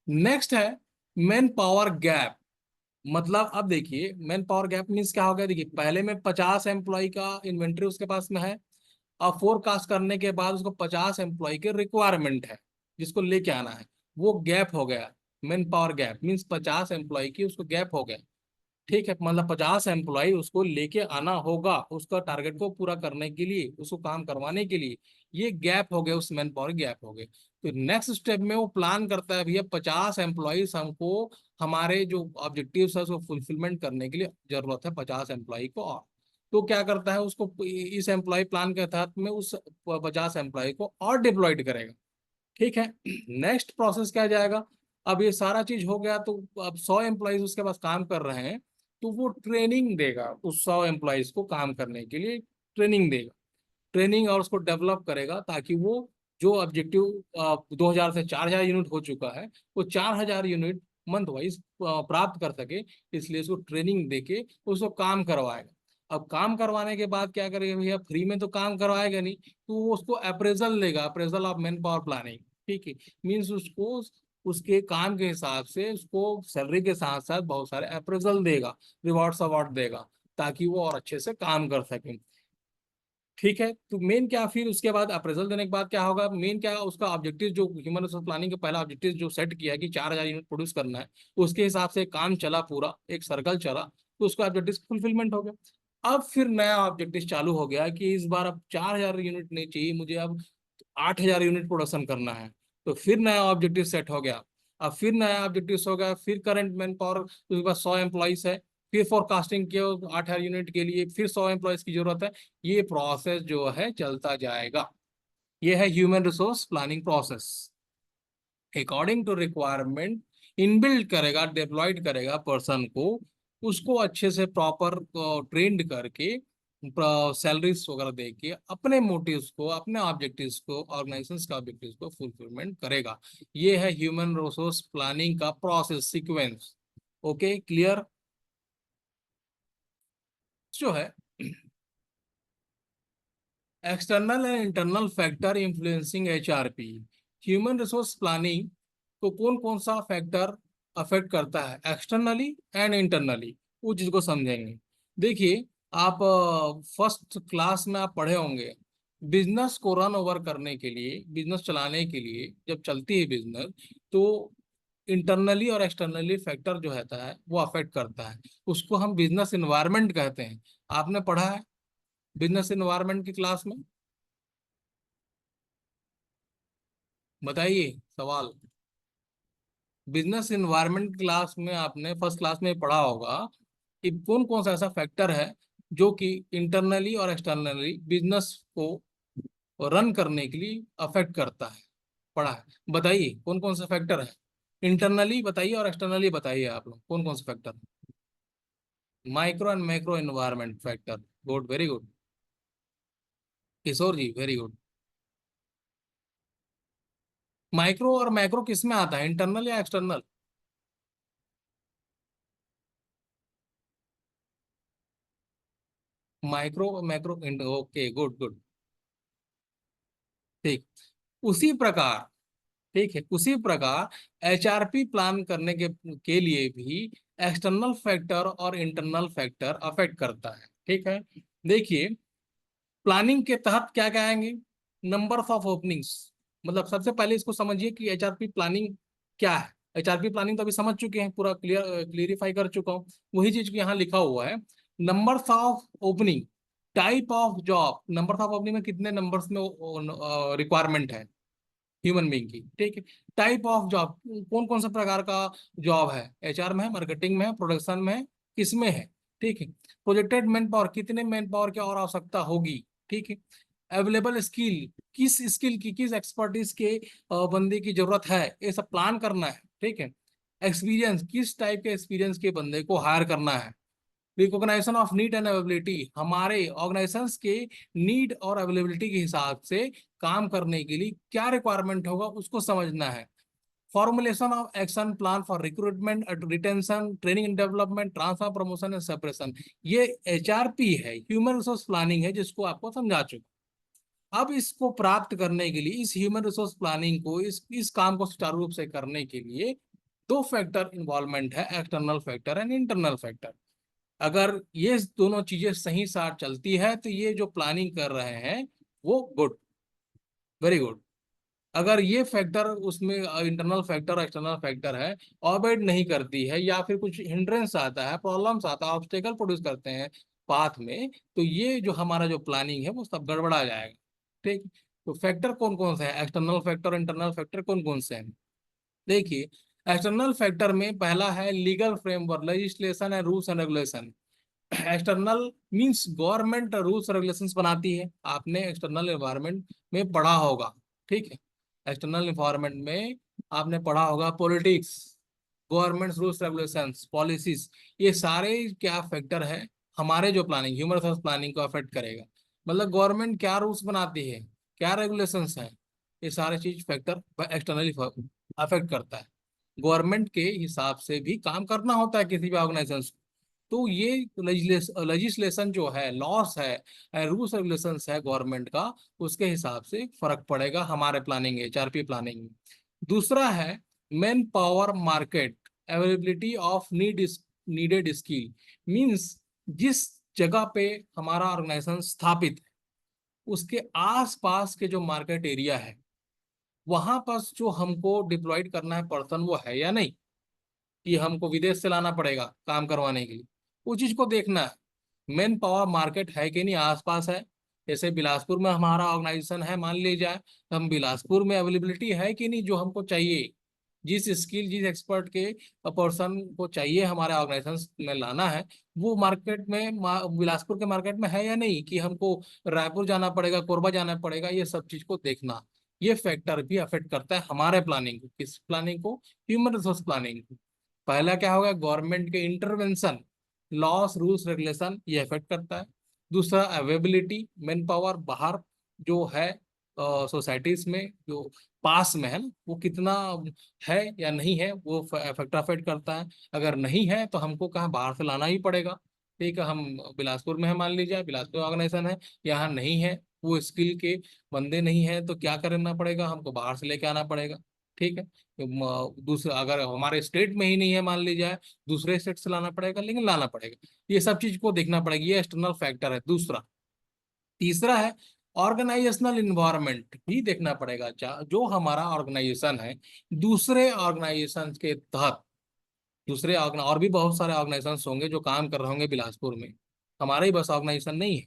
नेक्स्ट है मैन पावर गैप। मतलब अब देखिए मैन पावर गैप मीन्स क्या हो गया, देखिए पहले में 50 एम्प्लॉय का इन्वेंट्री उसके पास में है, और फोरकास्ट करने के बाद उसको 50 एम्प्लॉय की रिक्वायरमेंट है जिसको लेके आना है, वो गैप हो गया। Manpower gap means 50 employ की उसको गैप हो गया। ठीक है, मतलब 50 एम्प्लॉय उसको लेके आना होगा उसका टारगेट को पूरा करने के लिए, उसको काम करवाने के लिए, ये गैप हो गए, उस मैन पावर गैप हो गए। तो नेक्स्ट स्टेप में वो प्लान करता है भैया 50 एम्प्लॉयज हमको हमारे जो ऑब्जेक्टिव्स है उसको फुलफिलमेंट करने के लिए जरूरत है 50 एम्प्लॉय को, और तो क्या करता है उसको इस एम्प्लॉय प्लान के तहत में उस 50 एम्प्लॉय को और डिप्लॉयड करेगा। ठीक है, नेक्स्ट प्रोसेस क्या जाएगा, अब ये सारा चीज हो गया तो अब 100 एम्प्लॉयज उसके पास काम कर रहे हैं, तो वो ट्रेनिंग देगा उस 100 एम्प्लॉयज को काम करने के लिए, ट्रेनिंग देगा, ट्रेनिंग और उसको डेवलप करेगा ताकि वो जो ऑब्जेक्टिव 2000 से 4000 यूनिट हो चुका है वो 4000 यूनिट मंथ वाइज प्राप्त कर सके, इसलिए उसको ट्रेनिंग देके उसको काम करवाएगा। अब काम करवाने के बाद क्या करेगा भैया, फ्री में तो काम करवाएगा नहीं, तो वो उसको अप्रेजल देगा, appraisal of manpower planning. ठीक है, मीन्स उसको उसके काम के हिसाब से उसको सैलरी के साथ साथ बहुत सारे अप्रेजल देगा, रिवॉर्ड्स अवार्ड देगा, ताकि वो और अच्छे से काम कर सके। ठीक है, तो मेन क्या, फिर उसके बाद अप्रेजल देने के बाद क्या होगा, मेन क्या उसका ऑब्जेक्टिव जो ह्यूमन रिसोर्स प्लानिंग का पहला ऑब्जेक्टिव जो सेट किया है कि 4000 यूनिट प्रोड्यूस करना है, उसके हिसाब से काम चला, पूरा एक सर्कल चला, तो उसका ऑब्जेक्टिव फुलफिलमेंट हो गया। अब फिर नया ऑब्जेक्टिव चालू हो गया कि इस बार अब 4000 यूनिट नहीं चाहिए मुझे, अब 8000 यूनिट प्रोडक्शन करना है, तो फिर नया ऑब्जेक्टिव सेट हो गया। अब फिर नया ऑब्जेक्टिव हो गया, फिर करंट मैन पावर उसके पास 100 एम्प्लॉइज है, फिर फोरकास्टिंग किया 8000 यूनिट के लिए, फिर 100 एम्प्लॉयज की जरूरत है, ये प्रोसेस जो है चलता जाएगा। ये है human resource planning process, according to requirement inbuilt करेगा, डिप्लॉयड करेगा पर्सन को, उसको अच्छे से प्रॉपर ट्रेंड करके सैलरीज वगैरह दे के अपने मोटिव्स को, अपने ऑब्जेक्टिव्स को, ऑर्गेनाइजेशन का ऑब्जेक्टिव्स को फुलफिलमेंट करेगा। ये है ह्यूमन रिसोर्स प्लानिंग का प्रोसेस सीक्वेंस। ओके, क्लियर जो है, external and internal factor influencing HRP. Human resource planning को कौन कौन सा फैक्टर अफेक्ट करता है एक्सटर्नली एंड इंटरनली, वो चीज को समझेंगे। देखिए, आप फर्स्ट क्लास में आप पढ़े होंगे, बिजनेस को रन ओवर करने के लिए, बिजनेस चलाने के लिए जब चलती है बिजनेस, तो इंटरनली और एक्सटर्नली फैक्टर जो रहता है वो अफेक्ट करता है, उसको हम बिजनेस इन्वायरमेंट कहते हैं। आपने पढ़ा है बिजनेस इन्वायरमेंट की क्लास में, बताइए सवाल। बिजनेस इन्वायरमेंट क्लास में आपने फर्स्ट क्लास में पढ़ा होगा कि कौन कौन सा ऐसा फैक्टर है जो कि इंटरनली और एक्सटर्नली बिजनेस को रन करने के लिए अफेक्ट करता है, पढ़ा है, बताइए कौन कौन सा फैक्टर है। इंटरनली बताइए और एक्सटर्नली बताइए आप लोग कौन कौन सा factor. Micro and macro environment factor, good, very good, Kishore ji very good. Micro और मैक्रो किस में आता है, इंटरनल या external. Micro macro, okay, good good. ठीक, उसी प्रकार, ठीक है, उसी प्रकार एचआरपी प्लान करने के लिए भी एक्सटर्नल फैक्टर और इंटरनल फैक्टर अफेक्ट करता है। ठीक है, देखिए प्लानिंग के तहत क्या क्या आएंगे, नंबर्स ऑफ ओपनिंग्स। मतलब सबसे पहले इसको समझिए कि एचआरपी प्लानिंग क्या है। एचआरपी प्लानिंग तो अभी समझ चुके हैं, पूरा क्लियरिफाई कर चुका हूँ। वही चीज यहाँ लिखा हुआ है, numbers of opening, type of job. Numbers of opening में कितने नंबर्स में रिक्वायरमेंट है ह्यूमन बीइंग की। ठीक है, टाइप ऑफ जॉब, कौन कौन सा प्रकार का जॉब है, एचआर में है, मार्केटिंग में है, प्रोडक्शन में है, किसमें है। ठीक है, प्रोजेक्टेड मैन पावर, कितने मैन पावर की और आवश्यकता होगी। ठीक है, अवेलेबल स्किल, किस स्किल की, किस एक्सपर्टीज के बंदे की जरूरत है, ये सब प्लान करना है। ठीक है, एक्सपीरियंस, किस टाइप के एक्सपीरियंस के बंदे को हायर करना है। Recognisation of need and availability, हमारे ऑर्गेनाइजेशंस के नीड और अवेलेबिलिटी के हिसाब से काम करने के लिए क्या रिक्वायरमेंट होगा उसको समझना है। Formulation of action plan for recruitment, retention, training and development, transfer, promotion and separation. ये एचआरपी है, ह्यूमन रिसोर्स प्लानिंग है, जिसको आपको समझा चुका। अब इसको प्राप्त करने के लिए, इस ह्यूमन रिसोर्स प्लानिंग को, इस काम को सुचारू रूप से करने के लिए दो फैक्टर इन्वॉल्वमेंट है, external factor and internal factor. अगर ये दोनों चीजें सही साथ चलती है तो ये जो प्लानिंग कर रहे हैं वो गुड, वेरी गुड। अगर ये फैक्टर उसमें इंटरनल फैक्टर एक्सटर्नल फैक्टर है, ऑबेड नहीं करती है, या फिर कुछ हिंड्रेंस आता है, प्रॉब्लम्स आता है, ऑब्स्टेकल प्रोड्यूस करते हैं पाथ में, तो ये जो हमारा जो प्लानिंग है वो सब गड़बड़ा जाएगा। ठीक, तो फैक्टर कौन कौन से हैं, एक्सटर्नल फैक्टर इंटरनल फैक्टर कौन कौन से हैं। देखिए, एक्सटर्नल फैक्टर में पहला है legal framework, legislation and rules and regulation. External means government rules regulations बनाती है, आपने एक्सटर्नल एनवायरनमेंट में पढ़ा होगा। ठीक है, एक्सटर्नल एनवायरनमेंट में आपने पढ़ा होगा politics, government rules regulations, policies, ये सारे क्या फैक्टर है, हमारे जो प्लानिंग, ह्यूमन रिसोर्स प्लानिंग को अफेक्ट करेगा। मतलब गवर्नमेंट क्या रूल्स बनाती है, क्या रेगुलेशंस है, ये सारे चीज फैक्टर एक्सटर्नली अफेक्ट करता है। गवर्नमेंट के हिसाब से भी काम करना होता है किसी भी ऑर्गेनाइजेशन। तो ये लेजिस्लेशन जो है, लॉस है, रूल्स रेगुलेशंस है गवर्नमेंट का, उसके हिसाब से फर्क पड़ेगा हमारे प्लानिंग, एचआरपी प्लानिंग में। दूसरा है man power market, availability of needed skill. Means जिस जगह पे हमारा ऑर्गेनाइजेशन स्थापित है, उसके आसपास के जो मार्केट एरिया है, वहां पर जो हमको डिप्लॉयड करना है पर्सन, वो है या नहीं, कि हमको विदेश से लाना पड़ेगा काम करवाने के लिए, उस चीज को देखना है। मेन पावर मार्केट है कि नहीं आसपास है। जैसे बिलासपुर में हमारा ऑर्गेनाइजेशन है मान ली जाए, तो हम बिलासपुर में अवेलेबिलिटी है कि नहीं जो हमको चाहिए, जिस स्किल जिस एक्सपर्ट के पर्सन को चाहिए हमारे ऑर्गेनाइजेशन में लाना है, वो मार्केट में बिलासपुर के मार्केट में है या नहीं, कि हमको रायपुर जाना पड़ेगा, कोरबा जाना पड़ेगा, ये सब चीज को देखना। ये फैक्टर भी अफेक्ट करता है हमारे प्लानिंग को, किस प्लानिंग को, ह्यूमन रिसोर्स प्लानिंग को। पहला क्या होगा, गवर्नमेंट के इंटरवेंशन, लॉस रूल्स रेगुलेशन, ये इफेक्ट करता है। दूसरा अवेलेबिलिटी, मैन पावर बाहर जो है सोसाइटीज में, जो पास में है ना, वो कितना है या नहीं है, वो फैक्टर अफेक्ट करता है। अगर नहीं है तो हमको कहाँ बाहर से लाना ही पड़ेगा। ठीक है, हम बिलासपुर में है मान लीजिए, बिलासपुर ऑर्गेनाइजेशन है, यहाँ नहीं है, वो स्किल के बंदे नहीं है, तो क्या करना पड़ेगा, हमको बाहर से लेके आना पड़ेगा। ठीक है, दूसरा अगर हमारे स्टेट में ही नहीं है मान लीजिए, दूसरे स्टेट से लाना पड़ेगा, लेकिन लाना पड़ेगा। ये सब चीज को देखना पड़ेगा, ये एक्सटर्नल फैक्टर है दूसरा। तीसरा है ऑर्गेनाइजेशनल इन्वायरमेंट भी देखना पड़ेगा, जो हमारा ऑर्गेनाइजेशन है दूसरे ऑर्गेनाइजेशन के तहत, और भी बहुत सारे ऑर्गेनाइजेशन होंगे जो काम कर रहे होंगे बिलासपुर में, हमारा ही बस ऑर्गेनाइजेशन नहीं है।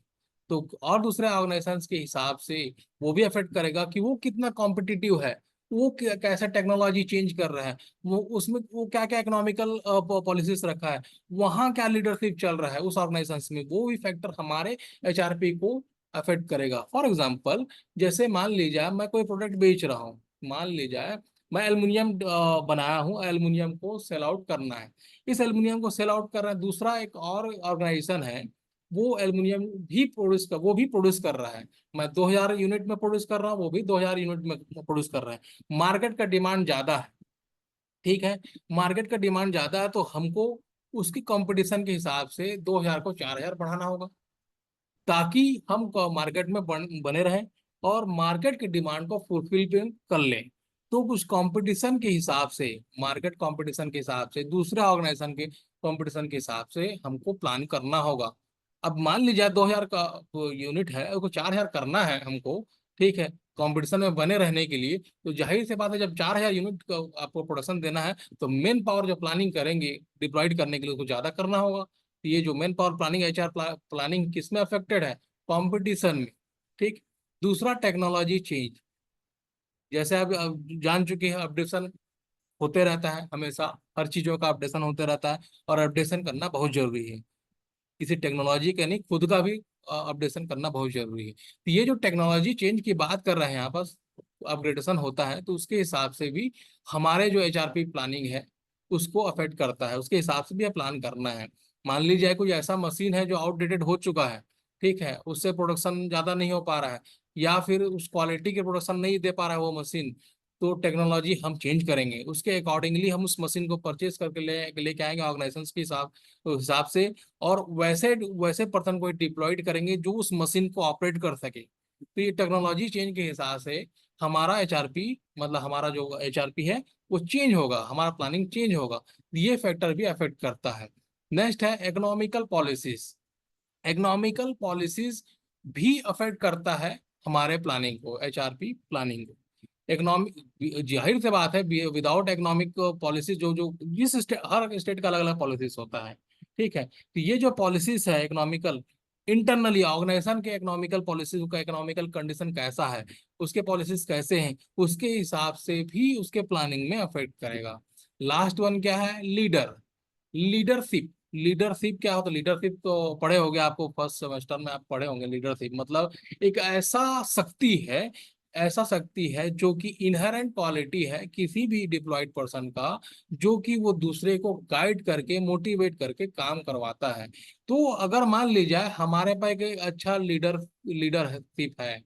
तो और दूसरे ऑर्गेनाइजेशन के हिसाब से वो भी अफेक्ट करेगा कि वो कितना कॉम्पिटिटिव है, वो कैसा टेक्नोलॉजी चेंज कर रहा है, वो उसमें वो क्या क्या इकोनॉमिकल पॉलिसीज रखा है, वहाँ क्या लीडरशिप चल रहा है उस ऑर्गेनाइजेशन में, वो भी फैक्टर हमारे एचआरपी को अफेक्ट करेगा। फॉर एग्जाम्पल, जैसे मान लीजिए मैं कोई प्रोडक्ट बेच रहा हूँ, मान लीजिए मैं एल्युमिनियम बनाया हूँ, एल्युमिनियम को सेल आउट करना है। इस एल्युमिनियम को सेल आउट कर रहा है दूसरा एक और ऑर्गेनाइजेशन है, वो एल्युमिनियम भी प्रोड्यूस कर रहा है। मैं 2000 यूनिट में प्रोड्यूस कर रहा हूँ, वो भी 2000 यूनिट में प्रोड्यूस कर रहा है। मार्केट का डिमांड ज्यादा है। ठीक है, मार्केट का डिमांड ज्यादा है तो हमको उसकी कंपटीशन के हिसाब से 2000 को 4000 बढ़ाना होगा। ताकि हम मार्केट में बने रहें और मार्केट की डिमांड को फुलफिल कर लें। तो कुछ कंपटीशन के हिसाब से, मार्केट कंपटीशन के हिसाब से, दूसरे ऑर्गेनाइजेशन के कंपटीशन के हिसाब से हमको प्लान करना होगा। अब मान लीजिए 2000 का यूनिट है, उसको 4000 करना है हमको, ठीक है, कंपटीशन में बने रहने के लिए। तो जाहिर सी बात है, जब 4000 यूनिट का आपको प्रोडक्शन देना है, तो मेन पावर जो प्लानिंग करेंगे डिप्लॉयड करने के लिए, उसको ज्यादा करना होगा। तो ये जो main power planning, HR planning किस में अफेक्टेड है? कंपटीशन में। ठीक। दूसरा, टेक्नोलॉजी चेंज। जैसे अब जान चुके हैं, अपडेशन होते रहता है हमेशा, हर चीजों का अपडेशन होते रहता है, और अपडेशन करना बहुत जरूरी है। किसी टेक्नोलॉजी का नहीं, खुद का भी अपडेशन करना बहुत जरूरी है। तो ये जो टेक्नोलॉजी चेंज की बात कर रहे हैं यहाँ पर, अपग्रेडेशन होता है, तो उसके हिसाब से भी हमारे जो एचआरपी प्लानिंग है उसको अफेक्ट करता है, उसके हिसाब से भी प्लान करना है। मान लीजिए कोई ऐसा मशीन है जो आउटडेटेड हो चुका है, ठीक है, उससे प्रोडक्शन ज्यादा नहीं हो पा रहा है, या फिर उस क्वालिटी के प्रोडक्शन नहीं दे पा रहा है वो मशीन, तो टेक्नोलॉजी हम चेंज करेंगे, उसके अकॉर्डिंगली हम उस मशीन को परचेज करके लेके आएंगे ऑर्गेनाइजेशन के हिसाब से, और वैसे वैसे पर्सन को डिप्लॉयड करेंगे जो उस मशीन को ऑपरेट कर सके। तो ये टेक्नोलॉजी चेंज के हिसाब से हमारा एचआरपी, मतलब हमारा जो एचआरपी है वो चेंज होगा, हमारा प्लानिंग चेंज होगा। ये फैक्टर भी अफेक्ट करता है। नेक्स्ट है इकोनॉमिकल पॉलिसीज। इकोनॉमिकल पॉलिसीज भी अफेक्ट करता है हमारे प्लानिंग को, एचआरपी प्लानिंग को। इकोनॉमिक, जाहिर सी बात है, विदाउट इकोनॉमिक पॉलिसी, जो जो जिस हर स्टेट का अलग अलग पॉलिसीज होता है, ठीक है, तो ये जो पॉलिसीज है इकोनॉमिकल, इंटरनली ऑर्गेनाइजेशन के इकोनॉमिकल पॉलिसीज का इकोनॉमिकल कंडीशन कैसा है, उसके पॉलिसीज कैसे हैं, उसके हिसाब से भी उसके प्लानिंग में अफेक्ट करेगा। लास्ट वन क्या है? Leader, leadership. लीडरशिप क्या होता है? लीडरशिप तो पढ़े होंगे, आपको फर्स्ट सेमेस्टर में आप पढ़े होंगे। लीडरशिप मतलब एक ऐसा शक्ति है, ऐसा शक्ति है जो कि इनहेरेंट क्वालिटी है किसी भी डिप्लॉयड पर्सन का, जो कि वो दूसरे को गाइड करके, मोटिवेट करके काम करवाता है। तो अगर मान लीजिए हमारे पास एक अच्छा लीडरशिप है,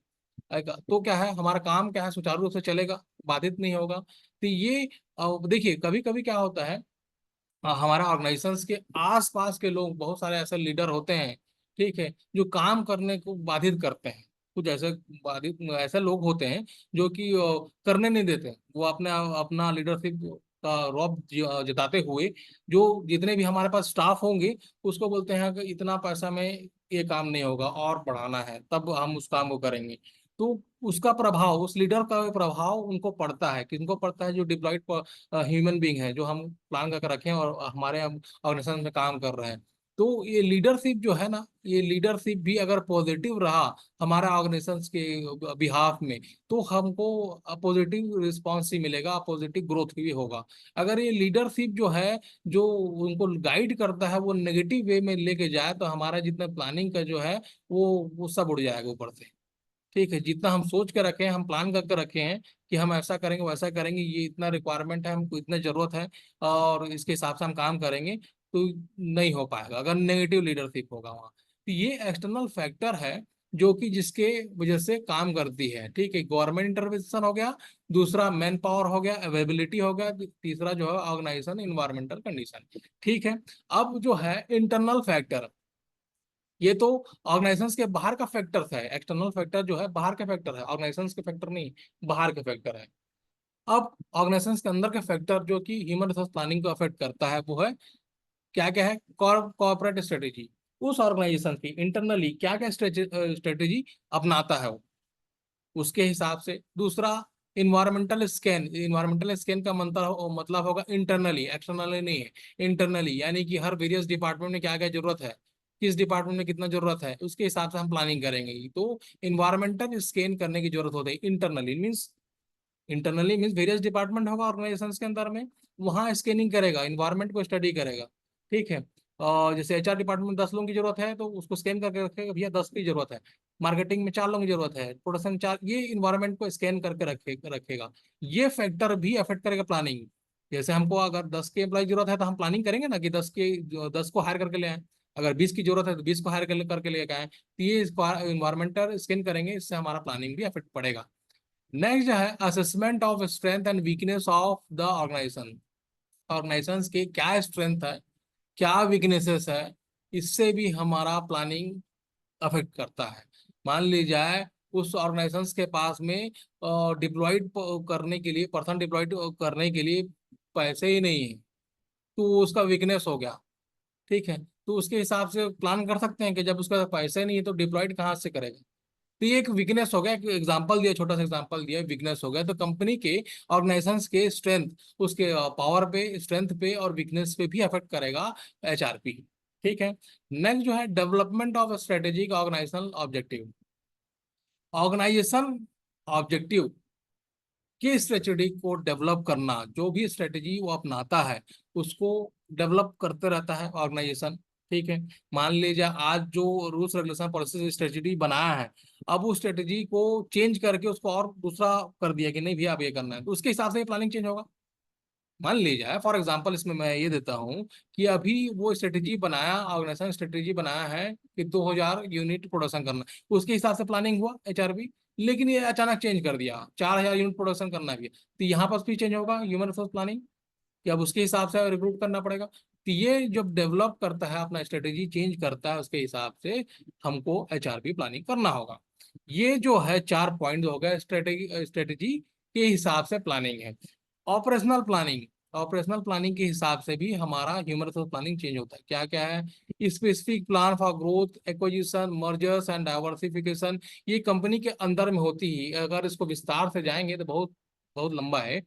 तो क्या है, हमारा काम क्या है, सुचारू रूप से चलेगा, बाधित नहीं होगा। तो ये देखिए, कभी कभी क्या होता है, हमारा ऑर्गेनाइजेशंस के आसपास के लोग, बहुत सारे ऐसे लीडर होते हैं, ठीक है, जो काम करने को बाधित करते हैं। कुछ ऐसे बाधित ऐसे लोग होते हैं जो कि करने नहीं देते, वो अपने अपना लीडरशिप का रौब जताते हुए, जो जितने भी हमारे पास स्टाफ होंगे उसको बोलते हैं कि इतना पैसा में ये काम नहीं होगा, और बढ़ाना है, तब हम उस काम को करेंगे। तो उसका प्रभाव, उस लीडर का प्रभाव उनको पड़ता है, किनको पड़ता है? जो डिप्लॉयड ह्यूमन बींग है, जो हम प्लान करके रखे हैं और हमारे हम ऑर्गेनाइजेशन में काम कर रहे हैं। तो ये लीडरशिप जो है ना, ये लीडरशिप भी अगर पॉजिटिव रहा हमारा ऑर्गेनाइजेशन के बिहाफ में, तो हमको पॉजिटिव रिस्पॉन्स ही मिलेगा, पॉजिटिव ग्रोथ भी होगा। अगर ये लीडरशिप जो है, जो उनको गाइड करता है, वो नेगेटिव वे में लेके जाए, तो हमारा जितना प्लानिंग का जो है वो सब उड़ जाएगा ऊपर से। ठीक है, जितना हम सोच के रखे हैं, हम प्लान करके रखे हैं कि हम ऐसा करेंगे वैसा करेंगे, ये इतना रिक्वायरमेंट है, हमको इतना जरूरत है, और इसके हिसाब से हम काम करेंगे, तो नहीं हो पाएगा अगर नेगेटिव लीडरशिप होगा वहाँ। तो ये एक्सटर्नल फैक्टर है जो कि जिसके वजह से काम करती है। ठीक है, गवर्नमेंट इंटरवेंशन हो गया, दूसरा मैन पावर हो गया, अवेलेबिलिटी हो गया, तीसरा जो है ऑर्गेनाइजेशन इन्वायरमेंटल कंडीशन। ठीक है। अब जो है इंटरनल फैक्टर, ये तो ऑर्गेनाइजेशंस के बाहर का फैक्टर है। एक्सटर्नल फैक्टर जो है बाहर के फैक्टर है, ऑर्गेनाइजेशंस के फैक्टर नहीं, बाहर के फैक्टर है। अब ऑर्गेनाइजेशंस के अंदर के फैक्टर जो कि ह्यूमन रिसोर्स प्लानिंग को अफेक्ट करता है, वो है क्या क्या है? Corporate strategy. उस ऑर्गेनाइजेशन की इंटरनली क्या क्या स्ट्रेटेजी अपनाता है वो, उसके हिसाब से। दूसरा, इन्वायरमेंटल स्कैन। इन्वायरमेंटल स्कैन का मतलब होगा इंटरनली, एक्सटर्नली नहीं है, इंटरनली, यानी कि हर वेरियस डिपार्टमेंट में क्या क्या जरूरत है, किस डिपार्टमेंट में कितना जरूरत है, उसके हिसाब से हम प्लानिंग करेंगे। तो इन्वायरमेंटल स्कैन करने की जरूरत होती है internally. Means, internally means various department होगा ऑर्गेनाइजेशन के अंदर में, वहाँ स्कैनिंग करेगा, इन्वायरमेंट को स्टडी करेगा। ठीक है। और जैसे एचआर डिपार्टमेंट में 10 लोगों की जरूरत है, तो उसको स्कैन करके रखेगा, भैया 10 की जरूरत है। मार्केटिंग में 4 लोगों की जरूरत है, प्रोडक्शन 4, ये इन्वायरमेंट को स्कैन करके रखेगा। ये फैक्टर भी अफेक्ट करेगा प्लानिंग। जैसे हमको अगर 10 के एम्प्लॉय की जरूरत है, तो हम प्लानिंग करेंगे ना कि 10 को हायर करके ले आए। अगर 20 की जरूरत है तो 20 को हायर करके लेके आए। तो ये इन्वायरमेंटल स्कैन करेंगे, इससे हमारा प्लानिंग भी अफेक्ट पड़ेगा। नेक्स्ट है assessment of strength and weakness of the organisation. Organisation के क्या स्ट्रेंथ है, क्या वीकनेसेस है, इससे भी हमारा प्लानिंग अफेक्ट करता है। मान ली जाए उस ऑर्गेनाइजेशन के पास में डिप्लॉयड करने के लिए, पर्सन डिप्लॉयड करने के लिए पैसे ही नहीं है, तो उसका वीकनेस हो गया। ठीक है, तो उसके हिसाब से प्लान कर सकते हैं कि जब उसका पैसे नहीं है तो डिप्लॉयड कहाँ से करेगा। तो ये एक वीकनेस हो गया, एक एग्जांपल दिया, छोटा सा एग्जांपल दिया, वीकनेस हो गया। तो कंपनी के ऑर्गेनाइजेशंस के स्ट्रेंथ, उसके पावर पे, स्ट्रेंथ पे और वीकनेस पे भी अफेक्ट करेगा एचआरपी। ठीक है। नेक्स्ट जो है development of strategic organisational objective. Organisation objective की स्ट्रेटेजी को डेवलप करना, जो भी स्ट्रेटेजी वो अपनाता है उसको डेवलप करते रहता है ऑर्गेनाइजेशन। ठीक है। मान लीजिए आज जो रूल्स रेगुलेशन पॉलिसी स्ट्रेटेजी बनाया है, अब उस स्ट्रेटेजी को चेंज करके उसको और दूसरा कर दिया कि नहीं भैया अब ये करना है, तो उसके हिसाब से प्लानिंग चेंज होगा। मान लीजिए फॉर एग्जांपल इसमें मैं ये देता हूँ कि अभी वो स्ट्रेटेजी बनाया, ऑर्गेनाइजेशन स्ट्रेटेजी बनाया है कि 2000 यूनिट प्रोडक्शन करना, उसके हिसाब से प्लानिंग हुआ एचआरबी। लेकिन ये अचानक चेंज कर दिया 4000 यूनिट प्रोडक्शन करना भी है, तो यहाँ पर भी चेंज होगा ह्यूमन रिसोर्स प्लानिंग, कि अब उसके हिसाब से रिक्रूट करना पड़ेगा। तो ये जब डेवलप करता है अपना स्ट्रेटेजी चेंज करता है, उसके हिसाब से हमको एचआरपी प्लानिंग करना होगा। ये जो है 4 पॉइंट हो गए स्ट्रेटेजी, स्ट्रेटेजी के हिसाब से प्लानिंग है। ऑपरेशनल प्लानिंग, ऑपरेशनल प्लानिंग के हिसाब से भी हमारा ह्यूमन रिसोर्स प्लानिंग चेंज होता है। क्या क्या है? Specific plan for growth, acquisition, mergers and diversification. ये कंपनी के अंदर में होती ही, अगर इसको विस्तार से जाएंगे तो बहुत बहुत लंबा है।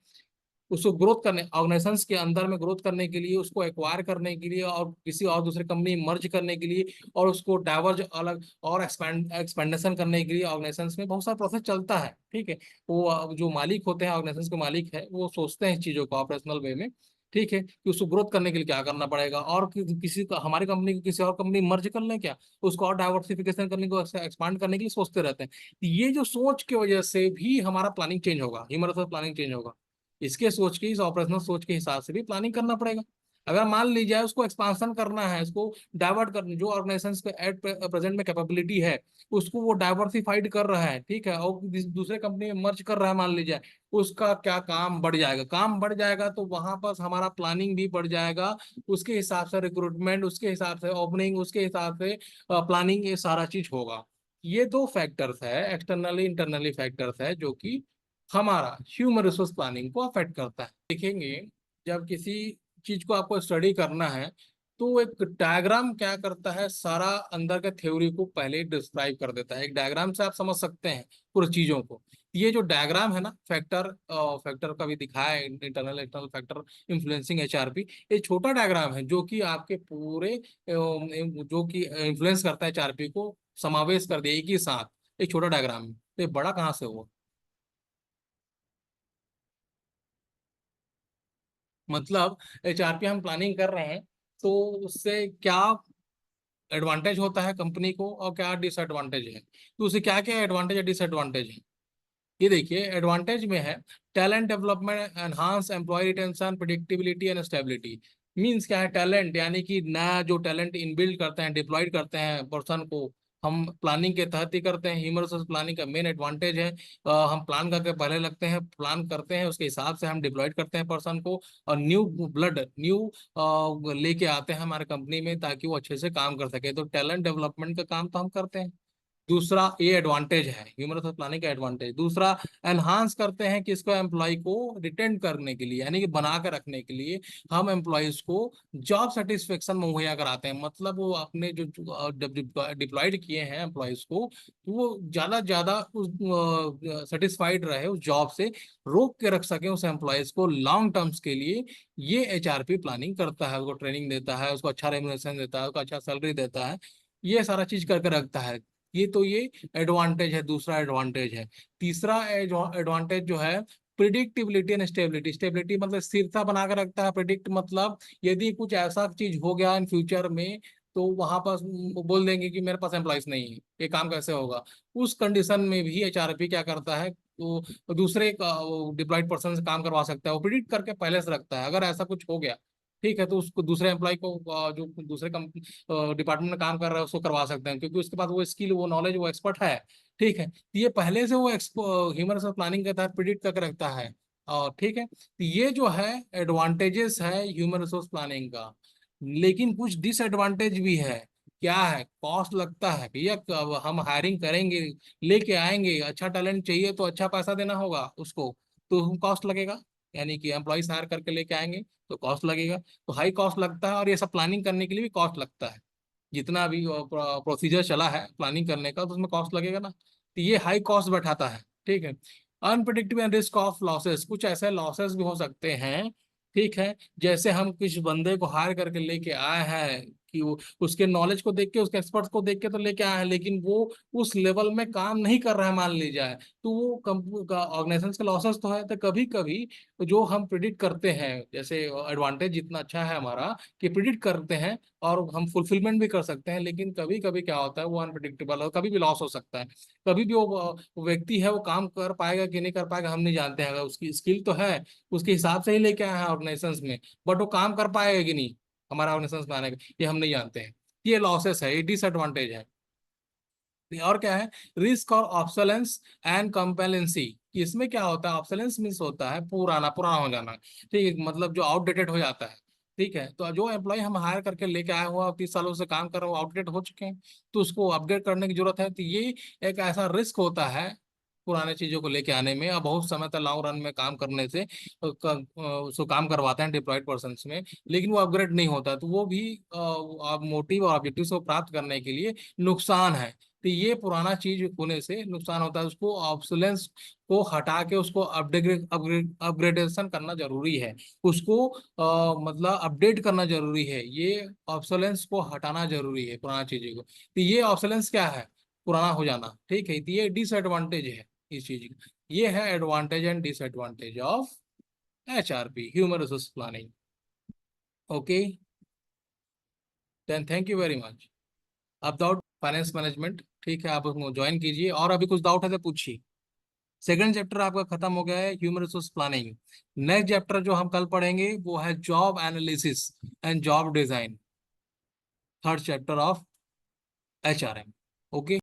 उसको ग्रोथ करने, ऑर्गेनाइजेशंस के अंदर में ग्रोथ करने के लिए, उसको एक्वायर करने के लिए और किसी और दूसरे कंपनी मर्ज करने के लिए, और उसको डाइवर्ज अलग और एक्सपेंडेशन करने के लिए ऑर्गेनाइजेशंस में बहुत सारा प्रोसेस चलता है। ठीक है। वो जो मालिक होते हैं, ऑर्गेनाइजेशंस के मालिक है, वो सोचते हैं इस चीज़ों को ऑपरेशनल वे में। ठीक है, कि उसको ग्रोथ करने के लिए क्या करना पड़ेगा, और किसी का, हमारी कंपनी को किसी और कंपनी मर्ज कर लें क्या, उसको और डाइवर्सिफिकेशन करने को, एक्सपांड करने के लिए सोचते रहते हैं। ये जो सोच की वजह से भी हमारा प्लानिंग चेंज होगा, ह्यूमन रिसोर्स प्लानिंग चेंज होगा। इसके सोच के, इस ऑपरेशनल सोच के हिसाब से भी प्लानिंग करना पड़ेगा। अगर मान लीजिए उसको एक्सपांशन करना है, उसको डाइवर्ट करना, जो ऑर्गेनाइजेशन के एट प्रेजेंट में कैपेबिलिटी है उसको वो डाइवर्सिफाइड कर रहा है, ठीक है, और दूसरे कंपनी में मर्ज कर रहा है, मान लीजिए उसका क्या काम बढ़ जाएगा, काम बढ़ जाएगा तो वहां पर हमारा प्लानिंग भी बढ़ जाएगा। उसके हिसाब से रिक्रूटमेंट, उसके हिसाब से ओपनिंग, उसके हिसाब से प्लानिंग, ये सारा चीज होगा। ये दो फैक्टर्स है, एक्सटर्नली इंटरनली फैक्टर्स है, जो कि हमारा ह्यूमन रिसोर्स प्लानिंग को अफेक्ट करता है। देखेंगे जब किसी चीज को आपको स्टडी करना है, तो एक डायग्राम क्या करता है, सारा अंदर के थ्योरी को पहले डिस्क्राइब कर देता है। एक डायग्राम से आप समझ सकते हैं पूरी चीजों को। ये जो डायग्राम है ना, फैक्टर, फैक्टर का भी दिखाया है, internal external factor influencing HRP. ये छोटा डायग्राम है जो कि आपके पूरे जो कि इन्फ्लुएंस करता है एचआरपी को, समावेश कर दिया एक ही साथ। एक छोटा डायग्राम है, तो ये बड़ा कहाँ से हुआ? मतलब एचआरपी हम प्लानिंग कर रहे हैं, तो उससे क्या एडवांटेज होता है कंपनी को और क्या डिसएडवांटेज है, तो उसे क्या क्या एडवांटेज या डिसएडवांटेज है। ये देखिए, एडवांटेज में है talent development, enhance employ retention, predictability and stability. Means क्या है? टैलेंट यानी कि नया जो टैलेंट इनबिल्ड करते हैं, डिप्लॉयड करते हैं पर्सन को, हम प्लानिंग के तहत ही करते हैं। ह्यूमन रिसोर्स प्लानिंग का मेन एडवांटेज है, हम प्लान करके पहले लगते हैं, प्लान करते हैं, उसके हिसाब से हम डिप्लॉयड करते हैं पर्सन को, और न्यू ब्लड, न्यू लेके आते हैं हमारे कंपनी में, ताकि वो अच्छे से काम कर सके। तो टैलेंट डेवलपमेंट का काम तो हम करते हैं। दूसरा, ये एडवांटेज है ह्यूमन रिसोर्स प्लानिंग का एडवांटेज। दूसरा, एनहांस करते हैं किसको? एम्प्लॉय को रिटेन करने के लिए, यानी कि बना कर रखने के लिए हम एम्प्लॉयज को जॉब सेटिस्फेक्शन मुहैया कराते हैं। मतलब वो अपने जो डिप्लॉयड किए हैं एम्प्लॉयज को, तो वो ज्यादा उस सेटिस्फाइड रहे, उस जॉब से रोक के रख सके उस एम्प्लॉयज को लॉन्ग टर्म्स के लिए। ये एचआरपी प्लानिंग करता है, उसको ट्रेनिंग देता है, उसको अच्छा रेम्युनरेशन देता है, उसको अच्छा सैलरी देता है, ये सारा चीज करके रखता है। ये तो ये एडवांटेज है, दूसरा एडवांटेज है। तीसरा एडवांटेज जो है, प्रिडिक्टिबिलिटी एंड स्टेबिलिटी। स्टेबिलिटी मतलब स्थिरता बनाकर रखता है। प्रिडिक्ट मतलब यदि कुछ ऐसा चीज हो गया इन फ्यूचर में, तो वहां पर वो बोल देंगे कि मेरे पास एम्प्लॉयज नहीं है, ये काम कैसे होगा। उस कंडीशन में भी एचआरपी क्या करता है, तो दूसरे डिप्लॉयड पर्सन से काम करवा सकता है, वो प्रिडिक्ट करके पहले से रखता है अगर ऐसा कुछ हो गया। ठीक है, तो उसको दूसरे एम्प्लॉय को, जो दूसरे डिपार्टमेंट में काम कर रहा है उसको करवा सकते हैं, क्योंकि उसके पास वो स्किल, वो नॉलेज, वो एक्सपर्ट है। ठीक है, तो ये पहले से वो ह्यूमन रिसोर्स प्लानिंग के तहत प्रिडिक्ट करके रखता है। और ठीक है, तो ये जो है एडवांटेजेस है ह्यूमन रिसोर्स प्लानिंग का। लेकिन कुछ डिसएडवांटेज भी है। क्या है, कॉस्ट लगता है भैया। अब हम हायरिंग करेंगे, लेके आएंगे, अच्छा टैलेंट चाहिए तो अच्छा पैसा देना होगा उसको, तो कॉस्ट लगेगा। यानी कि एम्प्लॉइज हायर करके लेके आएंगे तो कॉस्ट लगेगा, तो हाई कॉस्ट लगता है। और ये सब प्लानिंग करने के लिए भी कॉस्ट लगता है। जितना भी प्रोसीजर चला है प्लानिंग करने का, तो उसमें कॉस्ट लगेगा ना, तो ये हाई कॉस्ट बैठाता है। ठीक है। Unpredictable and risk of losses, कुछ ऐसे लॉसेस भी हो सकते हैं। ठीक है। जैसे हम किस बंदे को हायर करके लेके आए हैं कि वो उसके नॉलेज को देख के, उसके एक्सपर्ट्स को देख के तो लेके आए हैं, लेकिन वो उस लेवल में काम नहीं कर रहा है मान लीजिए, तो वो कंपनी का ऑर्गेनाइजेशन का लॉसेस तो है। तो कभी कभी जो हम प्रिडिक्ट करते हैं, जैसे एडवांटेज जितना अच्छा है हमारा कि प्रिडिक्ट करते हैं और हम फुलफिलमेंट भी कर सकते हैं, लेकिन कभी कभी क्या होता है वो अनप्रिडिक्टेबल और कभी भी लॉस हो सकता है। कभी भी वो व्यक्ति है वो काम कर पाएगा कि नहीं कर पाएगा हम नहीं जानते हैं। अगर उसकी स्किल तो है, उसके हिसाब से ही लेके आए हैं ऑर्गेनाइजेशन में, बट वो काम कर पाएगा कि नहीं हमारा ऑर्गेनाइजेशन में आने का, ये हम नहीं जानते हैं। ये लॉसेस है, ये डिसएडवांटेज है। और क्या है, रिस्क और ऑब्सोलेंस एंड कंपेलेंसी। इसमें क्या होता है, ऑब्सोलेंस मीन्स होता है पुराना पुराना हो जाना। ठीक है, मतलब जो आउटडेटेड हो जाता है। ठीक है, तो जो एम्प्लॉय हम हायर करके लेके आए हुआ 30 सालों से काम कर रहे हो आउटडेट हो चुके हैं, तो उसको अपडेट करने की जरूरत है। तो ये एक ऐसा रिस्क होता है पुराने चीजों को लेके आने में, और बहुत समय तक लॉन्ग रन में काम करने से उसको काम करवाते हैं डिप्लॉयड पर्सन में, लेकिन वो अपग्रेड नहीं होता, तो वो भी मोटिव और ऑब्जेक्टिव को प्राप्त करने के लिए नुकसान है। तो ये पुराना चीज होने से नुकसान होता है, उसको ऑब्सोलेंस को हटा के उसको अपडेट अपग्रेडेशन करना जरूरी है। उसको मतलब अपडेट करना जरूरी है। ये ऑब्सोलेंस को हटाना जरूरी है पुराना चीजों को। तो ये ऑब्सोलेंस क्या है, पुराना हो जाना। ठीक है, तो ये डिसएडवांटेज है इस चीज का। ये है advantage and disadvantage of HRP, human resource planning. Okay, then thank you very much. अब डाउट फाइनेंस मैनेजमेंट, ठीक है, आप उसको ज्वाइन कीजिए, और अभी कुछ डाउट है तो पूछिए। सेकंड चैप्टर आपका खत्म हो गया है, human resource planning. Next chapter जो हम कल पढ़ेंगे वो है job analysis and job design, third chapter of HRM। Okay.